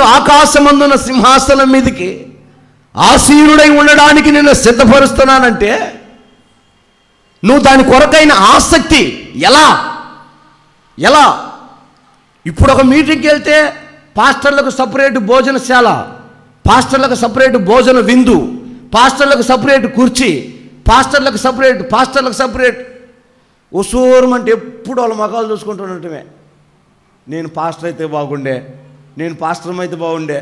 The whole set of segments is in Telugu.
నిన్ను ఆకాశమందున సింహాసనం మీదకి ఆసీనుడై ఉండడానికి నిన్ను సిద్ధపరుస్తున్నానంటే నువ్వు దాని కొరకైన ఆసక్తి ఎలా ఇప్పుడు ఒక మీటింగ్కి వెళ్తే పాస్టర్లకు సపరేట్ భోజనశాల, పాస్టర్లకు సపరేట్ భోజన విందు, పాస్టర్లకు సపరేట్ కుర్చీ, పాస్టర్లకు సపరేట్ ఉసూరమంటే ఎప్పుడు వాళ్ళ మగాలు చూసుకుంటున్నట్టుమే. నేను పాస్టర్ అయితే బాగుండే, నేను పాస్టర్ అయితే బాగుండే,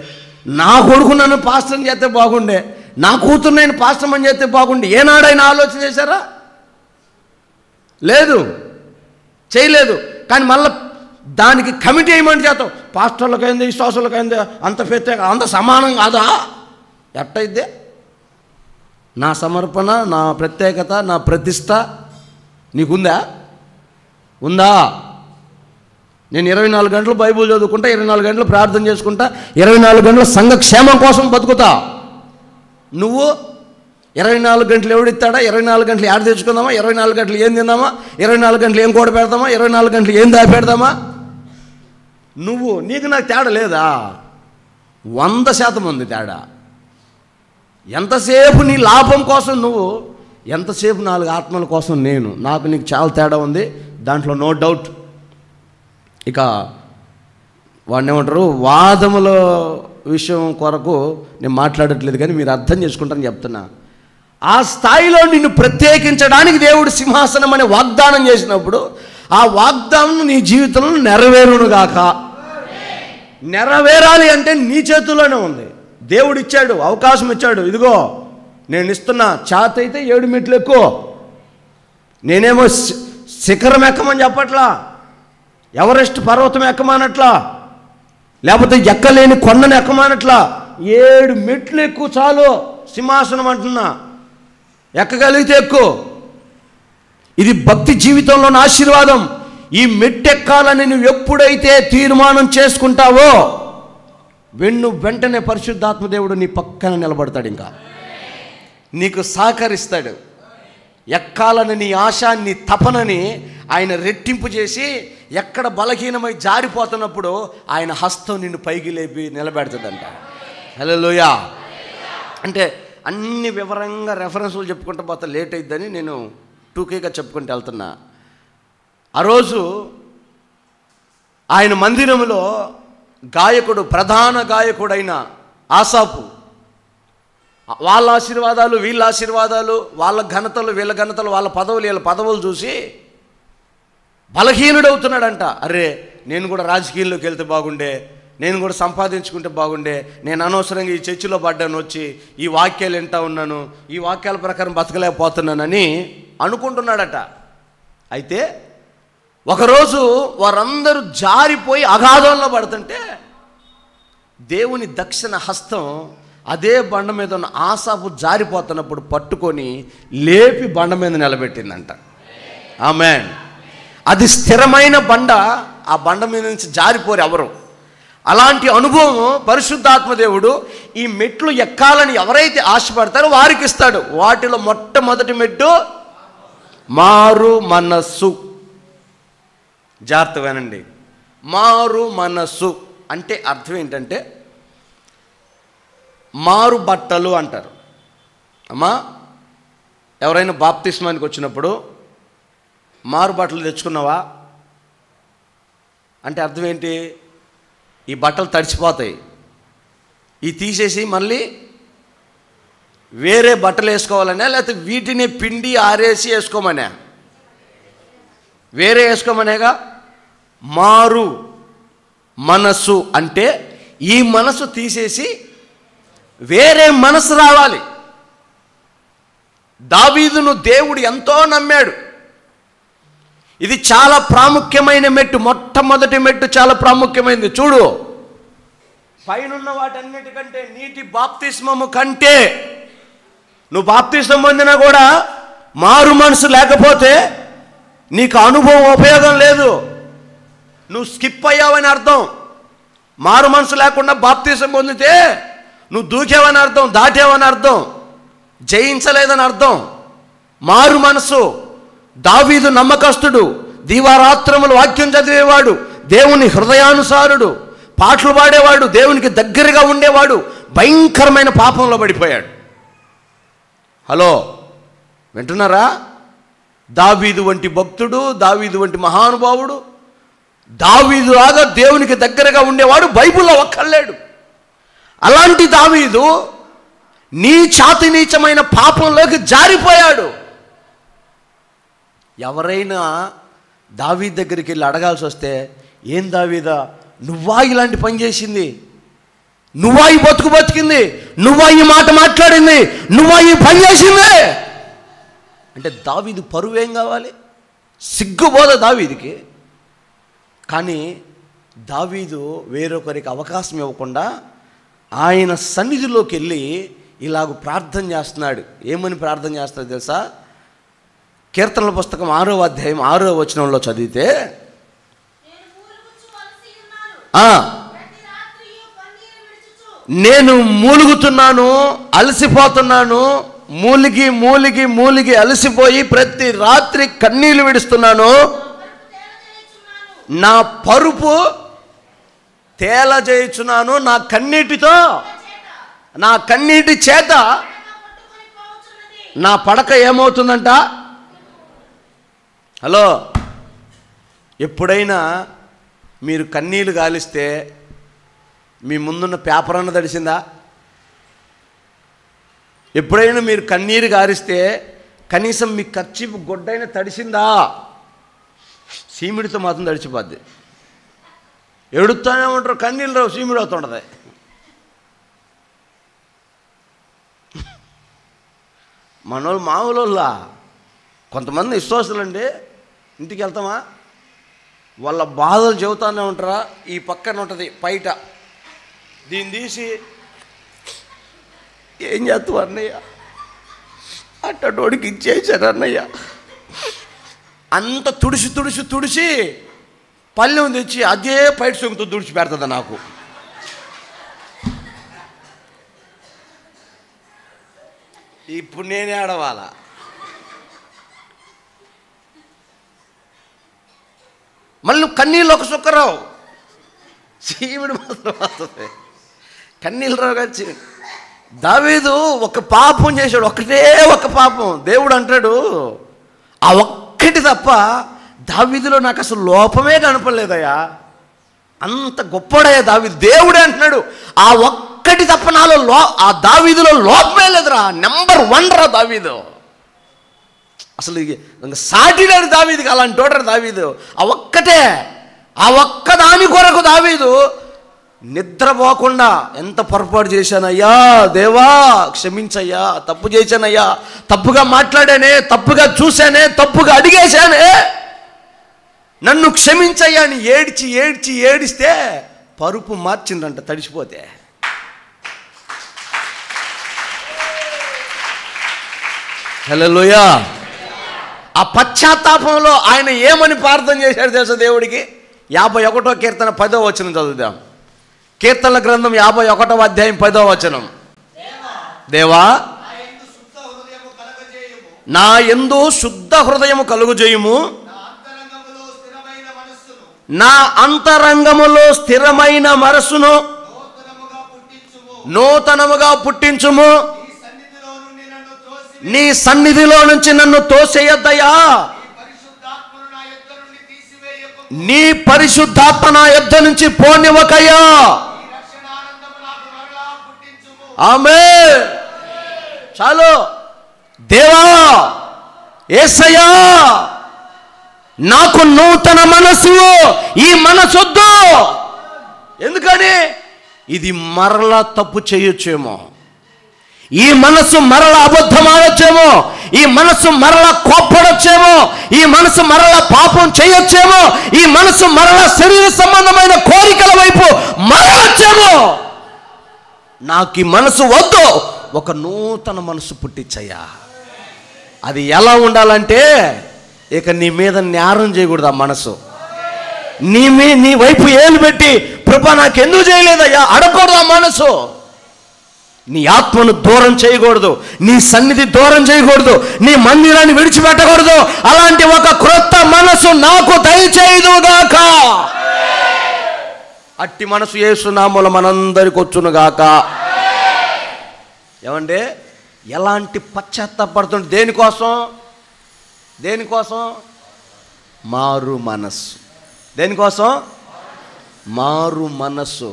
నా కొడుకు నన్ను పాస్టర్ని చేస్తే బాగుండే, నా కూతురు నేను పాస్టర్మని చేస్తే బాగుండే. ఏనాడైనా ఆలోచన చేశారా? లేదు, చేయలేదు. కానీ మళ్ళీ దానికి కమిటీ ఏమంటే చేస్తాం, పాస్టర్లకైంది విశ్వాసులకైంది అంత ప్రత్యేక అంత సమానం కాదా? ఎట్టయిద్దే? నా సమర్పణ, నా ప్రత్యేకత, నా ప్రతిష్ట నీకుందా? ఉందా? నేను 24 గంటలు బైబిల్ చదువుకుంటా, 24 గంటలు ప్రార్థన చేసుకుంటా, 24 గంటలు సంఘ క్షేమం కోసం బతుకుతా. నువ్వు 24 గంటలు ఎవడిస్తాడా? 24 గంటలు యాడ్ తెచ్చుకుందామా? 24 గంటలు ఏం తిందామా? 24 గంటలు ఏం కూడ పెడదామా? 24 గంటలు ఏం దాపెడదామా? నీకు నాకు తేడా లేదా? 100% ఉంది తేడా. ఎంతసేపు నీ లాభం కోసం నువ్వు, ఎంతసేపు 4 ఆత్మల కోసం నేను, నాకు నీకు చాలా తేడా ఉంది, దాంట్లో నో డౌట్. ఇక వాడిని ఏమంటారు, వాదముల విషయం కొరకు నేను మాట్లాడట్లేదు, కానీ మీరు అర్థం చేసుకుంటారని చెప్తున్నా. ఆ స్థాయిలో నిన్ను ప్రత్యేకించడానికి దేవుడు సింహాసనం అనే వాగ్దానం చేసినప్పుడు ఆ వాగ్దానం నీ జీవితంలో నెరవేరునుగాక. నెరవేరాలి అంటే నీ చేతుల్లోనే ఉంది. దేవుడు ఇచ్చాడు, అవకాశం ఇచ్చాడు. ఇదిగో నేను ఇస్తున్నా, చేత అయితే 7 మెట్లు ఎక్కువ. నేనేమో శిఖరం ఎక్కమని చెప్పట్లా, ఎవరెస్ట్ పర్వతం ఎక్కమానట్లా, లేకపోతే ఎక్కలేని కొండను ఎక్కమానట్లా. 7 మెట్లు ఎక్కువ చాలు సింహాసనం అంటున్నా. ఎక్కగలిగితే ఎక్కువ. ఇది భక్తి జీవితంలోని ఆశీర్వాదం. ఈ మెట్టెక్కాలని నువ్వు ఎప్పుడైతే తీర్మానం చేసుకుంటావో వెంటనే పరిశుద్ధాత్మ దేవుడు నీ పక్కన నిలబడతాడు, ఇంకా నీకు సహకరిస్తాడు. ఎక్కాలని నీ ఆశ, నీ తపనని ఆయన రెట్టింపు చేసి ఎక్కడ బలహీనమై జారిపోతున్నప్పుడు ఆయన హస్తం నిన్ను పైకి లేపి నిలబెడుతుందంట. హల్లెలూయా. అంటే అన్ని వివరంగా రెఫరెన్సులు చెప్పుకుంటూ పోతే లేట్ అయిద్దని నేను 2Kగా చెప్పుకుంటూ వెళ్తున్నా. ఆ రోజు ఆయన మందిరంలో గాయకుడు, ప్రధాన గాయకుడైన ఆసాపు, వాళ్ళ ఆశీర్వాదాలు, వీళ్ళ ఆశీర్వాదాలు, వాళ్ళ ఘనతలు, వీళ్ళ ఘనతలు, వాళ్ళ పదవులు, వీళ్ళ పదవులు చూసి బలహీనుడవుతున్నాడంట. అరే, నేను కూడా రాజకీయాల్లోకి వెళ్తే బాగుండే, నేను కూడా సంపాదించుకుంటే బాగుండే, నేను అనవసరంగా ఈ చర్చిలో పడ్డాను, వచ్చి ఈ వాక్యాలు వింటా ఉన్నాను, ఈ వాక్యాల ప్రకారం బతకలేకపోతున్నానని అనుకుంటున్నాడట. అయితే ఒకరోజు వారందరూ జారిపోయి అగాధంలో పడుతుంటే దేవుని దక్షిణ హస్తం అదే బండ మీద ఉన్న ఆసాపు జారిపోతున్నప్పుడు పట్టుకొని లేపి బండ మీద నిలబెట్టిందంట. ఆమేన్. అది స్థిరమైన బండ, ఆ బండ మీద నుంచి జారిపోరు ఎవరు. అలాంటి అనుభవం పరిశుద్ధాత్మ దేవుడు ఈ మెట్లు ఎక్కాలని ఎవరైతే ఆశపడతారో వారికి ఇస్తాడు. వాటిలో మొట్టమొదటి మెట్టు మారు మనస్సు. జాగ్రత్త వినండి. మారు మనస్సు అంటే అర్థం ఏంటంటే మారు బట్టలు అంటారు. అమ్మా, ఎవరైనా బాప్తిస్మానికి వచ్చినప్పుడు మారు బట్టలు తెచ్చుకున్నావా అంటే అర్థం ఏంటి? ఈ బట్టలు తడిచిపోతాయి, ఈ తీసేసి మళ్ళీ వేరే బట్టలు వేసుకోవాలనే, లేకపోతే వీటిని పిండి ఆరేసి వేసుకోమనే? వేరే వేసుకోమనేగా. మారు మనస్సు అంటే ఈ మనసు తీసేసి వేరే మనసు రావాలి. దావీదును దేవుడు ఎంతో నమ్మాడు. ఇది చాలా ప్రాముఖ్యమైన మెట్టు. మొట్టమొదటి మెట్టు చాలా ప్రాముఖ్యమైనది. చూడు, పైనున్న వాటన్నిటికంటే నీటి బాప్తిస్మము కంటే నువ్వు బాప్తిస్మం పొందినా కూడా మారు మనసు లేకపోతే నీకు అనుభవం ఉపయోగం లేదు. నువ్వు స్కిప్ అయ్యావని అర్థం. మారు మనసు లేకుండా బాప్తిస్మం పొందితే నువ్వు దూకేవని అర్థం, దాటేవని అర్థం, జయించలేదని అర్థం. మారు మనసు. దావీదు నమ్మకస్తుడు, దీవారాత్రములు వాక్యం చదివేవాడు, దేవుని హృదయానుసారుడు, పాటలు పాడేవాడు, దేవునికి దగ్గరగా ఉండేవాడు, భయంకరమైన పాపంలో పడిపోయాడు. హలో, వింటున్నారా? దావీదు వంటి భక్తుడు, దావీదు వంటి మహానుభావుడు, దావీదులాగా దేవునికి దగ్గరగా ఉండేవాడు బైబిల్లో ఒక్కలేడు. అలాంటి దావీదు నీచాతి నీచమైన పాపంలోకి జారిపోయాడు. ఎవరైనా దావీదు దగ్గరికి వెళ్ళి అడగాల్సి వస్తే, ఏం దావీదా, నువ్వా ఇలాంటి పని చేసింది, నువ్వా ఈ బతుకు బతికింది, నువ్వా ఈ మాట మాట్లాడింది, నువ్వా ఈ పని చేసింది అంటే దావీదు పరువేం కావాలి? సిగ్గుబోద దావీదుకి. కానీ దావీదు వేరొకరికి అవకాశం ఇవ్వకుండా ఆయన సన్నిధిలోకి వెళ్ళి ఇలాగ ప్రార్థన చేస్తున్నాడు. ఏమని ప్రార్థన చేస్తాడు తెలుసా? కీర్తనల పుస్తకం 6వ అధ్యాయం 6వ వచనంలో చదివితే, నేను మూలుగుతున్నాను, అలసిపోతున్నాను, మూలిగి మూలిగి మూలిగి అలసిపోయి ప్రతి రాత్రి కన్నీళ్లు విడుస్తున్నాను, నా పరుపు తేలజేయుచున్నాను, నా కన్నీటి చేత నా పడక ఏమవుతుందంట? హలో, ఎప్పుడైనా మీరు కన్నీళ్ళు గాలిస్తే మీ ముందున్న పేపర్ అన్న తడిసిందా? ఎప్పుడైనా మీరు కన్నీరు గారిస్తే కనీసం మీ కర్చీపు గొడ్డైనా తడిసిందా? సీమిడితో మాత్రం తడిచిపోద్ది. ఎడుతూనే ఉంటారు, కన్నీళ్ళు రావు, సీమిడి అవుతుంటుంది. మనోళ్ళు మామూలు కొంతమంది విశ్వాసులండి, ఇంటికి వెళ్తామా వాళ్ళ బాధలు చెబుతానే ఉంటారా? ఈ పక్కన ఉంటుంది పైట, దీన్ని తీసి ఏం చేస్తావు అన్నయ్య, అట్టోడికి ఇచ్చేసారు అన్నయ్య, అంత తుడిసి తుడిసి తుడిసి పళ్ళెం తెచ్చి అదే పైట సొంగుతో తుడిచి పెడుతుంది నాకు. ఇప్పుడు నేనే ఆడవాలా? మళ్ళీ కన్నీళ్ళు ఒక సుక్కరావు, చీమిడి మాత్రం వస్తుంది. కన్నీళ్ళు రావు కానీ దావీదు ఒక పాపం చేశాడు, ఒకటే ఒక పాపం. దేవుడు అంటాడు, ఆ ఒక్కటి తప్ప దావీదులో నాకు అసలు లోపమే కనపడలేదయ్యా, అంత గొప్పడయ్యా దావీదు. దేవుడే అంటున్నాడు, ఆ ఒక్కటి తప్ప నాలో ఆ దావీదులో లోపమే లేదురా, నెంబర్ 1 రా దావీదు. అసలు సాటి లేడు దావీదుకి, అలాంటి ఓడరు దావీదు. ఆ ఒక్కదాని కొరకు దావీదు నిద్రపోకుండా, ఎంత పొరపాటు చేశానయ్యా దేవా, క్షమించయ్యా, తప్పు చేశానయ్యా, తప్పుగా మాట్లాడానే, తప్పుగా చూశానే, తప్పుగా అడిగేశానే, నన్ను క్షమించయ్యా అని ఏడ్చి ఏడ్చి ఏడిస్తే పరుపు మార్చిందంట తడిసిపోతే. హల్లెలూయా. ఆ పశ్చాత్తాపంలో ఆయన ఏమని ప్రార్థన చేశాడు తెలుసా దేవుడికి? 51వ కీర్తన 10వ వచనం చదువుదాం. కీర్తనల గ్రంథం 51వ అధ్యాయం 10వ వచనం. దేవా, నా యందు శుద్ధ హృదయము కలుగుజేయుము, నా అంతరంగములో స్థిరమైన మనస్సును నూతనముగా పుట్టించుము, నీ సన్నిధిలో నుంచి నన్ను తోసేయద్దయ్యా, నీ పరిశుద్ధాత్మ నా యొద్ద నుంచి పోనివ్వకయ్యా. ఆమేన్. చాలు. దేవా, యేసయ్యా, నాకు నూతన మనసు, ఈ మనసొద్దు. ఎందుకని? ఇది మరలా తప్పు చేయొచ్చేమో, ఈ మనసు మరల అబద్ధం ఆడొచ్చేమో, ఈ మనసు మరల కోప్పడొచ్చేమో, ఈ మనసు మరల పాపం చేయొచ్చేమో, ఈ మనసు మరల శరీర సంబంధమైన కోరికల వైపు మరలొచ్చేమో. నాకు ఈ మనసు వద్దు, ఒక నూతన మనసు పుట్టించయ్యా. అది ఎలా ఉండాలంటే, ఇక నీ మీద నేరం చేయకూడదు. ఆ మనసు నీ వైపు ఏలు పెట్టి ప్రభా నాకెందుకు చేయలేదయ్యా అడగకూడదు. ఆ మనసు నీ ఆత్మను దూరం చేయకూడదు, నీ సన్నిధి దూరం చేయకూడదు, నీ మందిరాన్ని విడిచిపెట్టకూడదు. అలాంటి ఒక క్రొత్త మనసు నాకు దయచేయుదుగాక. అట్టి మనసు యేసు నామములో మనందరికి వచ్చునుగాక. ఏమంటే ఎలాంటి పశ్చాత్తాపడుతుంది? దేనికోసం? మారు మనస్సు. దేనికోసం? మారు మనస్సు.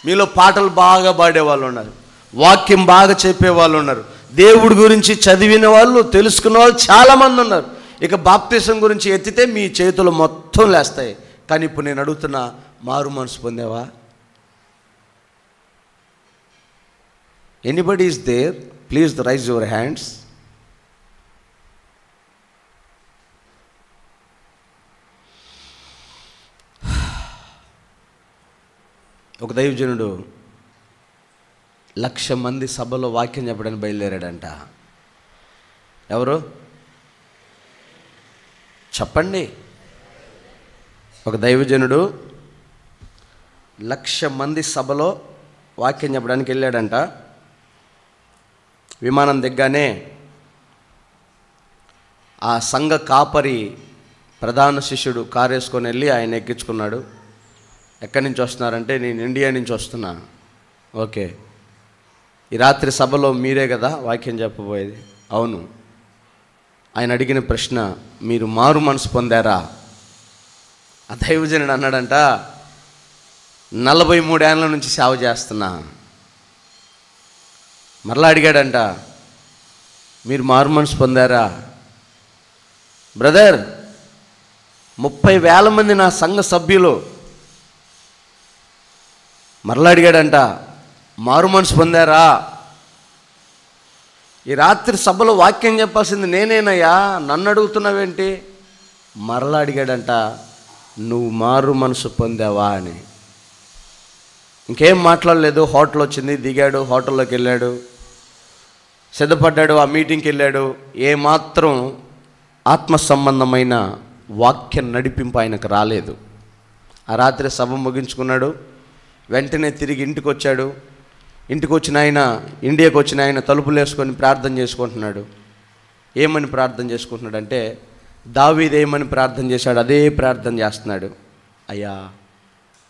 మీలో పాటలు బాగా పాడేవాళ్ళు ఉన్నారు, వాక్యం బాగా చెప్పేవాళ్ళు ఉన్నారు, దేవుడి గురించి చదివిన వాళ్ళు, తెలుసుకున్న వాళ్ళు చాలామంది ఉన్నారు. ఇక బాప్తిసం గురించి ఎత్తితే మీ చేతులు మొత్తం లేస్తాయి. కానీ ఇప్పుడు నేను అడుగుతున్నా, మారు మనసు పొందావా? Anybody is there? Please raise your hands. ఒక దైవజనుడు 1,00,000 మంది సభలో వాక్యం చెప్పడానికి బయలుదేరాడంట. ఎవరు చెప్పండి? ఒక దైవజనుడు 1,00,000 మంది సభలో వాక్యం చెప్పడానికి వెళ్ళాడంట. విమానం దిగ్గానే ఆ సంఘ కాపరి ప్రధాన శిష్యుడు కారు వేసుకొని వెళ్ళి ఆయన ఎక్కించుకున్నాడు. ఎక్కడి నుంచి వస్తున్నారంటే, నేను ఇండియా నుంచి వస్తున్నా. ఓకే, ఈ రాత్రి సభలో మీరే కదా వాక్యం చెప్పబోయేది? అవును. ఆయన అడిగిన ప్రశ్న, మీరు మారు మనసు పొందారా? ఆ దైవజనుడు అన్నాడంట, 43 ఏళ్ళ నుంచి సేవ చేస్తున్నా. మరలా అడిగాడంట, మీరు మారు మనసు పొందారా? బ్రదర్, 30,000 మంది నా సంఘ సభ్యులు. మరలా అడిగాడంట, మారు మనసు పొందారా? ఈ రాత్రి సభలో వాక్యం చెప్పాల్సింది నేనేనయ్యా, నన్ను అడుగుతున్నావేంటి? మరలా అడిగాడంట, నువ్వు మారు మనసు పొందావా అని. ఇంకేం మాట్లాడలేదు. హోటల్ వచ్చింది, దిగాడు, హోటల్లోకి వెళ్ళాడు, సిద్ధపడ్డాడు, ఆ మీటింగ్కి వెళ్ళాడు. ఏమాత్రం ఆత్మ సంబంధమైన వాక్యం నడిపింపు ఆయనకు రాలేదు. ఆ రాత్రి సభ ముగించుకున్నాడు. వెంటనే తిరిగి ఇంటికి వచ్చాడు. ఇంటికి వచ్చిన ఆయన, ఇండియాకి వచ్చిన ఆయన తలుపులు వేసుకొని ప్రార్థన చేసుకుంటున్నాడు. ఏమని ప్రార్థన చేసుకుంటున్నాడంటే, దావీదు ఏమని ప్రార్థన చేశాడు అదే ప్రార్థన చేస్తున్నాడు. అయ్యా,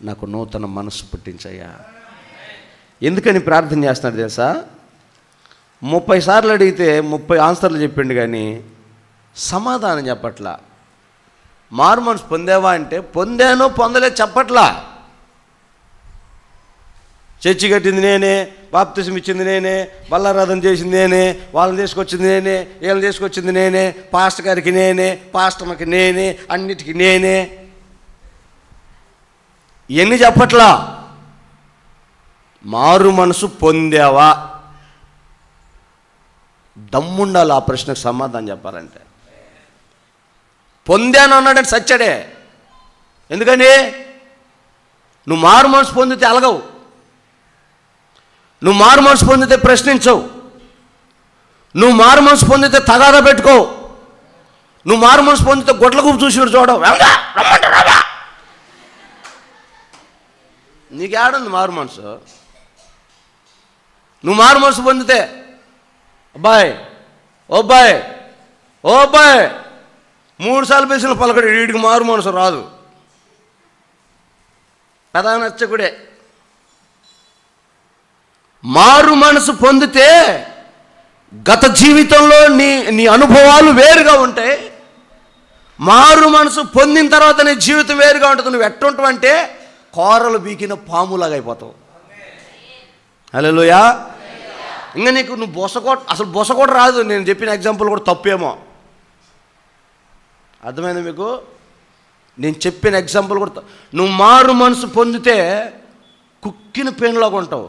నాకు నూతన మనస్సు పుట్టించయ్యా. ఎందుకని ప్రార్థన చేస్తున్నాడు తెలుసా? 30 సార్లు అడిగితే 30 ఆన్సర్లు చెప్పిండు, కానీ సమాధానం చెప్పట్లా. మారు మనసు పొందావా అంటే, పొందానో పొందలేదు చెప్పట్లా. చర్చి కట్టింది నేనే, బాప్తిసం ఇచ్చింది నేనే, బల్లారాధన చేసింది నేనే, వాళ్ళని తీసుకొచ్చింది నేనే, వీళ్ళని తీసుకొచ్చింది నేనే, పాస్టర్ గారికి నేనే, పాస్టర్కి నేనే, అన్నిటికీ నేనే. ఇవన్నీ చెప్పట్లా. మారు మనసు పొందావా? దమ్ముండాలి ఆ ప్రశ్నకు సమాధానం చెప్పాలంటే. పొందాను అన్నాడంటే సచ్చాడే. ఎందుకని? నువ్వు మారు మనసు పొందితే అలగవు, నువ్వు మారు మనసు పొందితే ప్రశ్నించవు, నువ్వు మారు మనసు పొందితే తగాదా పెట్టుకోవు, నువ్వు మారు మనసు పొందితే గొడ్ల గుప్పు చూసి చూడవు. నీకేడుంది మారు మనసు? నువ్వు మారు మనసు పొందితే, అబ్బాయి, ఓ అబ్బాయి, ఓ అబ్బాయి 3 సార్లు పేసిన పలకడు, వీడికి మారు మనసు రాదు. ప్రధాన అర్చకుడే. మారు మనసు పొందితే గత జీవితంలో నీ అనుభవాలు వేరుగా ఉంటాయి. మారు మనసు పొందిన తర్వాత నీ జీవితం వేరుగా ఉంటుంది. నువ్వు ఎట్టుంటావు అంటే కోరలు బీకిన పాములాగా అయిపోతావు. హల్లెలూయా. ఇంకా నీకు నువ్వు అసలు బొసకోట రాదు. నేను చెప్పిన ఎగ్జాంపుల్ కూడా తప్పేమో, అర్థమైంది మీకు? నేను చెప్పిన ఎగ్జాంపుల్ కూడా నువ్వు మారు మనసు పొందితే కుక్కిన పేనులాగా ఉంటావు,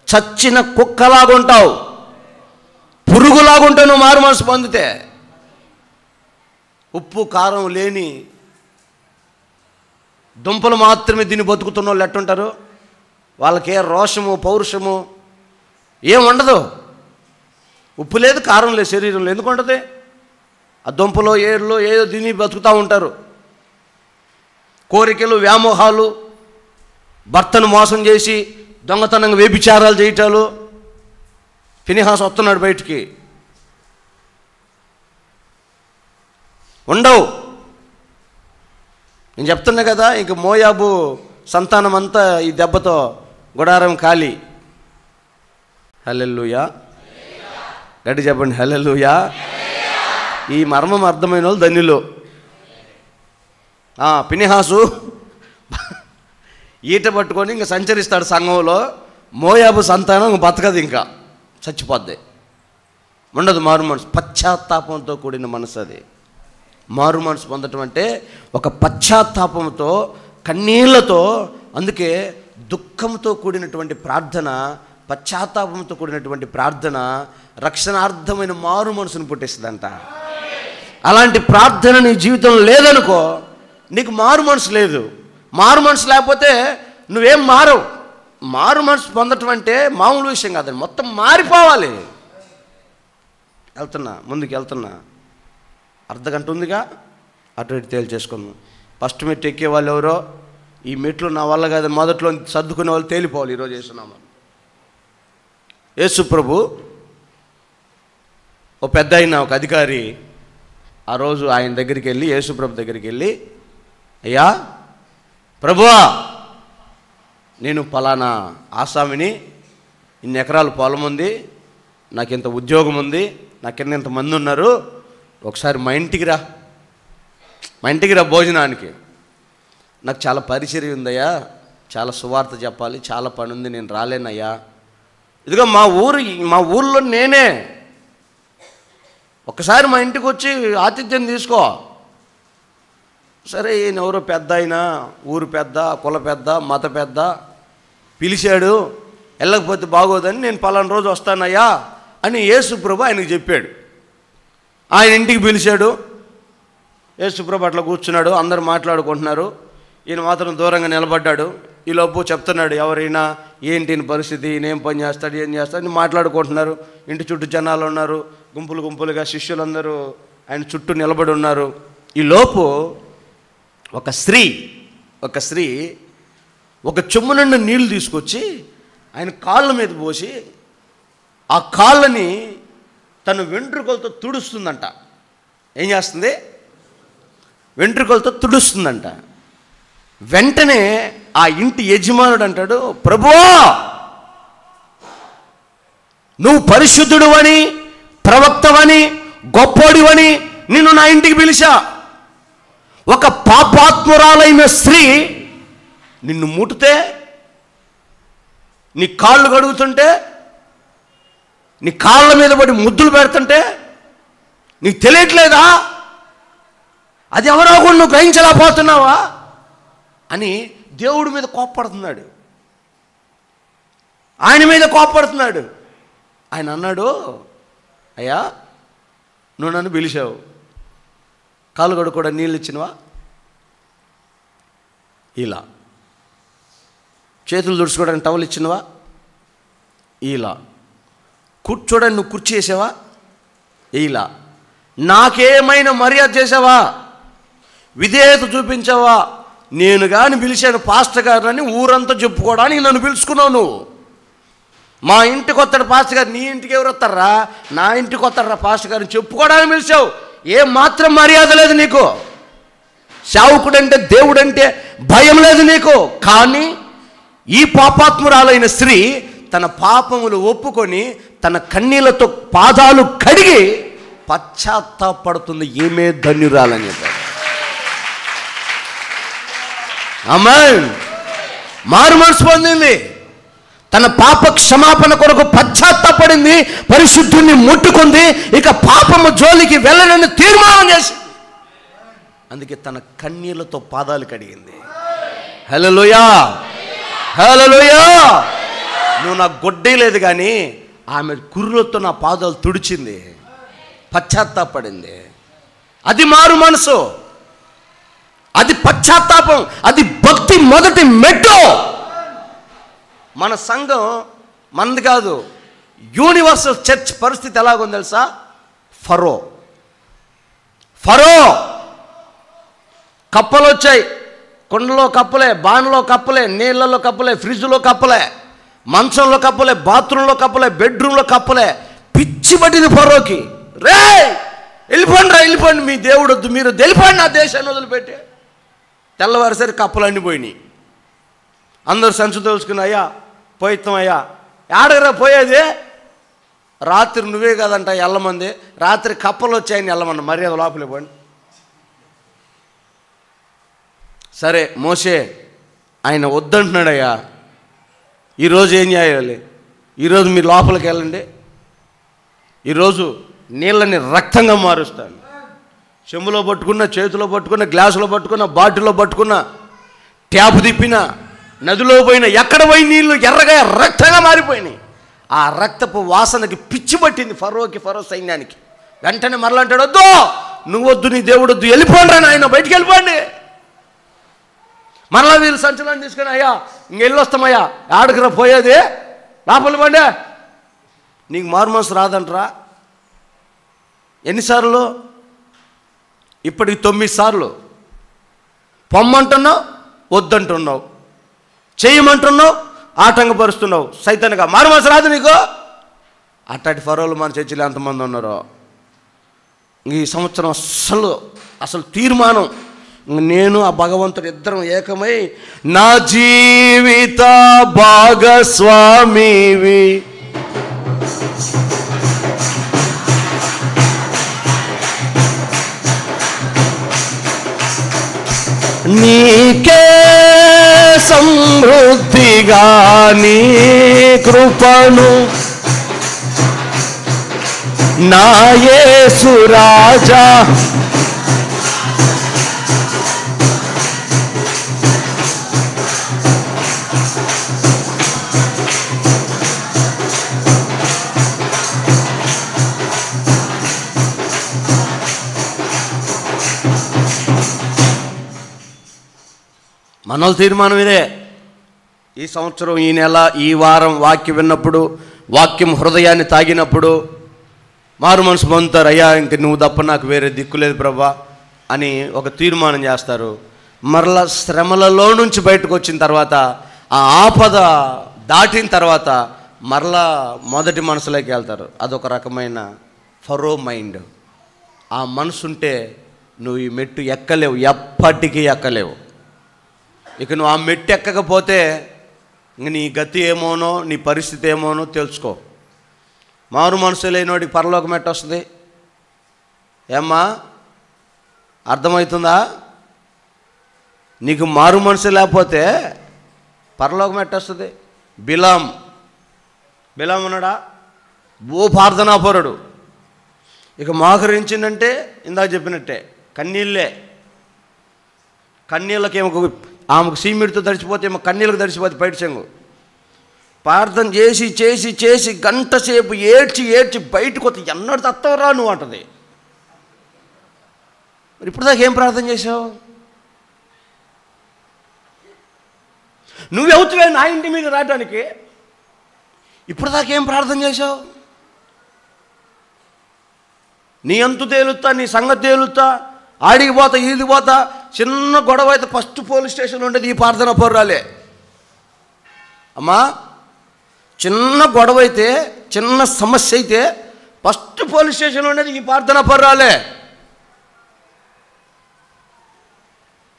చచ్చిన కుక్కలాగుంటావు, పురుగులాగుంటావు. నువ్వు మారు మనసు పొందితే ఉప్పు కారం లేని దుంపలు మాత్రమే దీన్ని బతుకుతున్న వాళ్ళు ఎట్టుంటారు? వాళ్ళకే రోషము పౌరుషము ఏం ఉండదు. ఉప్పు లేదు, కారం లేదు శరీరంలో, ఎందుకు ఉంటుంది? ఆ దుంపలో ఏరులో ఏదో దీన్ని బతుకుతూ ఉంటారు. కోరికలు, వ్యామోహాలు, భర్తను మోసం చేసి దొంగతనంగా వ్యభిచారాలు చేయటాలు. ఫినిహాస్ వస్తున్నాడు బయటికి, ఉండవు. నేను చెప్తున్నా కదా, ఇంక మోయాబు సంతానం అంతా ఈ దెబ్బతో గుడారం ఖాళీ. హల్లెలూయా, గట్టి చెప్పండి హల్లెలూయా. ఈ మర్మం అర్థమైన వాళ్ళు ధన్యులు. ఫినెహాసు ఈట పట్టుకొని ఇంకా సంచరిస్తాడు సంఘంలో. మోయాబు సంతానం బతకదు, ఇంకా చచ్చిపోద్ది, ఉండదు మారు మనసు. పశ్చాత్తాపంతో కూడిన మనసు అది. మారు మనసు పొందటం అంటే ఒక పశ్చాత్తాపంతో, కన్నీళ్లతో. అందుకే దుఃఖంతో కూడినటువంటి ప్రార్థన, పశ్చాత్తాపంతో కూడినటువంటి ప్రార్థన రక్షణార్థమైన మారు మనసును పుట్టిస్తుందంట. అలాంటి ప్రార్థన నీ జీవితంలో లేదనుకో, నీకు మారు మనసు లేదు. మారు మనసు లేకపోతే నువ్వేం మారవు. మారు మనసు పొందటం అంటే మామూలు విషయం కాదండి, మొత్తం మారిపోవాలి. ముందుకు వెళ్తున్నా, అర్ధగంట ఉందిగా, అటు ఇటు తేల్చేసుకుందాం. ఫస్ట్ మెట్టు ఎక్కే వాళ్ళు ఎవరో, ఈ మెట్లు నా వల్ల కాదు మొదట్లో సర్దుకునే వాళ్ళు తేలిపోవాలి. ఈరోజు వేస్తున్నాము. యేసు ప్రభు ఒక పెద్ద అయిన ఒక అధికారి ఆ రోజు ఆయన దగ్గరికి వెళ్ళి, యేసు ప్రభు దగ్గరికి వెళ్ళి, అయ్యా ప్రభువా, నేను పలానా ఆసామిని, ఇన్ని ఎకరాల పొలం ఉంది, నాకు ఇంత ఉద్యోగం ఉంది, నాకు ఇంతమంది ఉన్నారు, ఒకసారి మా ఇంటికి రా భోజనానికి. నాకు చాలా పరిచర్య ఉందయ్యా, చాలా సువార్త చెప్పాలి, చాలా పని ఉంది, నేను రాలేనయ్యా. ఇదిగో మా ఊర్లో నేనే, ఒకసారి మా ఇంటికి వచ్చి ఆతిథ్యం తీసుకో. సరే, ఈయన ఎవరో పెద్ద అయినా, ఊరు పెద్ద, కుల పెద్ద, మత పెద్ద పిలిచాడు, వెళ్ళకపోతే బాగోదని నేను పలానా రోజు వస్తానయ్యా అని యేసు ప్రభు ఆయనకు చెప్పాడు. ఆయన ఇంటికి పిలిచాడు. యేసు ప్రభు అట్లా కూర్చున్నాడు, అందరూ మాట్లాడుకుంటున్నారు. ఈయన మాత్రం దూరంగా నిలబడ్డాడు. ఈలోపు చెప్తున్నాడు, ఎవరైనా ఏంటి పరిస్థితి, ఈయన ఏం పని చేస్తాడు, ఏం చేస్తాడు అని మాట్లాడుకుంటున్నారు. ఇంటి చుట్టూ జనాలు ఉన్నారు, గుంపులుగా శిష్యులందరూ ఆయన చుట్టూ నిలబడి ఉన్నారు. ఈలోపు ఒక స్త్రీ ఒక చెంబు నిండా నీళ్లు తీసుకొచ్చి ఆయన కాళ్ళ మీద పోసి ఆ కాళ్ళని తన వెంట్రుకలతో తుడుస్తుందంట. ఏం చేస్తుంది? వెంట్రుకలతో తుడుస్తుందంట. వెంటనే ఆ ఇంటి యజమానుడు అంటాడు, ప్రభువా, నువ్వు పరిశుద్ధుడు అని, ప్రవక్తవని, గొప్పోడివని నిన్ను నా ఇంటికి పిలిచా. ఒక పాపాత్మురాలైన స్త్రీ నిన్ను ముట్టితే, నీ కాళ్ళు కడుగుతుంటే, నీ కాళ్ళ మీద పడి ముద్దులు పెడుతుంటే నీకు తెలియట్లేదా? అది ఎవరో కూడా నువ్వు గ్రహించలేకపోతున్నావా అని దేవుడి మీద కోప్పడుతున్నాడు. ఆయన మీద కోప్పడుతున్నాడు. ఆయన అన్నాడు, అయ్యా, నువ్వు నన్ను పిలిచావు, కాళ్ళు కడుక్కోడా నీళ్ళు ఇచ్చినవా? ఇలా చేతులు తుడుచుకోవడానికి టవల్ ఇచ్చినవా? ఇలా కూర్చోడానికి నువ్వు కుర్చీ వేసావా? ఇలా నాకేమైనా మర్యాద చేసావా? విధేయత చూపించావా? నేను కానీ పిలిచాను పాస్టర్ గారిని ఊరంతా చెప్పుకోవడానికి నన్ను పిలుచుకున్నావు నువ్వు. మా ఇంటికి వస్తాడు పాస్టర్ గారు, నీ ఇంటికి ఎవరు వస్తారా? నా ఇంటికి వస్తారా పాస్టర్ గారిని చెప్పుకోవడానికి పిలిచావు. ఏం మాత్రం మర్యాద లేదు నీకు. సేవకుడంటే, దేవుడంటే భయం లేదు నీకు. కానీ ఈ పాపాత్మురాలైన స్త్రీ తన పాపములు ఒప్పుకొని తన కన్నీళ్లతో పాదాలు కడిగి పశ్చాత్తాపడుతుంది. ఏమే ధన్యురాలని చెప్పారు. ఆమేన్. మారు మనసు పొందింది, తన పాప క్షమాపణ కొరకు పశ్చాత్తాపడింది, పరిశుద్ధుణ్ణి ముట్టుకుంది, ఇక పాపము జోలికి వెళ్ళనని తీర్మానం చేసింది. అందుకే తన కన్నీళ్లతో పాదాలు కడిగింది. హల్లెలూయా, హల్లెలూయా. నువ్వు నాకు గొడ్డే లేదు కానీ ఆమె కుర్రలతో నా పాదాలు తుడిచింది, పశ్చాత్తాపడింది. అది మారు మనసు, అది పశ్చాత్తాపం, అది భక్తి మొదటి మెట్టు. మన సంఘం మనది కాదు, యూనివర్సల్ చర్చ్ పరిస్థితి ఎలాగుంది తెలుసా? ఫరో కప్పలు వచ్చాయి, కుండలో కప్పలే, బాణలో కప్పలే, నీళ్ళలో కప్పలే, ఫ్రిడ్జ్లో కప్పలే, మంచంలో కప్పలే, బాత్రూంలో కప్పలే, బెడ్రూమ్లో కప్పలే. పిచ్చి పట్టింది ఫరోకి. రే వెళ్ళిపోండి, మీ దేవుడు వద్దు, మీరు వెళ్ళిపోండి, నా దేశాన్ని వదిలిపెట్టి. తెల్లవారిసరి కప్పలు అన్నీ పోయినాయి. అందరూ సంచు తెలుసుకుని, అయ్యా పోయిస్తాం అయ్యా. ఆడగరా పోయేది? రాత్రి నువ్వే కదంట ఎల్లమంది, రాత్రి కప్పలు వచ్చాయని ఎల్లమన్న, మర్యాద లోపలికి పోండి. సరే మోసే ఆయన వద్దంటున్నాడయ్యా, ఈరోజు ఏం చేయాలి? ఈరోజు మీరు లోపలికి వెళ్ళండి, ఈరోజు నీళ్ళని రక్తంగా మారుస్తాను. చెంబులో పట్టుకున్న, చేతిలో పట్టుకున్న, గ్లాసులో పట్టుకున్న, బాటిల్లో పట్టుకున్న, ట్యాప్ తిప్పిన, నదిలో పోయిన, ఎక్కడ పోయి నీళ్ళు ఎర్రగా రక్తంగా మారిపోయినాయి. ఆ రక్తపు వాసనకి పిచ్చి పట్టింది ఫరో సైన్యానికి. వెంటనే మరలా అంటాడు, వద్దు, నువ్వు వద్దు, నీ దేవుడు వద్దు, వెళ్ళిపోండి రా నాయన, బయటికి వెళ్ళిపోండి. మరలా వీళ్ళు సంచలనం తీసుకుని, అయ్యా ఇంకెళ్ళొస్తామయ్యా. ఆడకురా పోయేది? లోపల పండే, నీకు మారుమనసు రాదంటరా. ఎన్నిసార్లు? ఇప్పటికి 9 సార్లు. పొమ్మంటున్నావు, వద్దంటున్నావు, చేయమంటున్నావు, ఆటంకపరుస్తున్నావు. సైతాన్గా మారుమనసు రాదు నీకు. అట్లాంటి ఫరోలు మన చర్చిలో ఎంతమంది ఉన్నారో. ఈ సంవత్సరం అసలు తీర్మానం, నేను ఆ భగవంతుడు ఇద్దరం ఏకమై నా జీవిత భాగస్వామివి, నీకే సమృద్ధిగా నీ కృపను నా యేసు రాజా మనోళ్ళ తీర్మానం ఇదే. ఈ సంవత్సరం, ఈ నెల, ఈ వారం వాక్యం విన్నప్పుడు, వాక్యం హృదయాన్ని తాగినప్పుడు మారు మనసు పొందుతారు. అయ్యా ఇంక నువ్వు తప్ప నాకు వేరే దిక్కు లేదు ప్రభా అని ఒక తీర్మానం చేస్తారు. మరలా శ్రమలలో నుంచి బయటకు వచ్చిన తర్వాత, ఆ ఆపద దాటిన తర్వాత మరలా మొదటి మనసులోకి వెళ్తారు. అదొక రకమైన ఫరో మైండ్. ఆ మనసుంటే నువ్వు ఈ మెట్టు ఎక్కలేవు, ఎప్పటికీ ఎక్కలేవు. ఇక నువ్వు ఆ మెట్టు ఎక్కకపోతే ఇంక నీ గతి ఏమోనో, నీ పరిస్థితి ఏమోనో తెలుసుకో. మారు మనసు లేనివాడికి పరలోకం ఎట్ట వస్తుంది? ఏమ్మా అర్థమవుతుందా? నీకు మారు మనసు లేకపోతే పరలోకం ఎట్ట వస్తుంది? బిలాం ఉన్నాడా? ప్రార్థనాపరుడు. ఇక మోకరించిందంటే ఇందాక చెప్పినట్టే కన్నీళ్ళకేమో, ఆమెకు సీమిడితో తడిచిపోతే ఏమో కన్నీళ్ళకు తడిచిపోతే బయట చెంగు. ప్రార్థన చేసి చేసి చేసి గంట సేపు ఏడ్చి బయటకు వస్తే ఎన్నడు తత్తవరా నువ్వు అంటది. మరి ఇప్పుడు దాకా ఏం ప్రార్థన చేసావు? నువ్వెవుతువే నా ఇంటి మీద రావడానికి? ఇప్పుడు దాకా ఏం ప్రార్థన చేసావు? నీ అంతు తేలుతా, నీ సంగతి తేలుతా, ఆడికి పోతా, ఈడికి పోతా. చిన్న గొడవ అయితే ఫస్ట్ పోలీస్ స్టేషన్లో ఉండేది ఈ ప్రార్థన పౌరాలే. అమ్మా, చిన్న గొడవ అయితే, చిన్న సమస్య అయితే ఫస్ట్ పోలీస్ స్టేషన్లో ఉండేది ఈ ప్రార్థన పౌరాలే.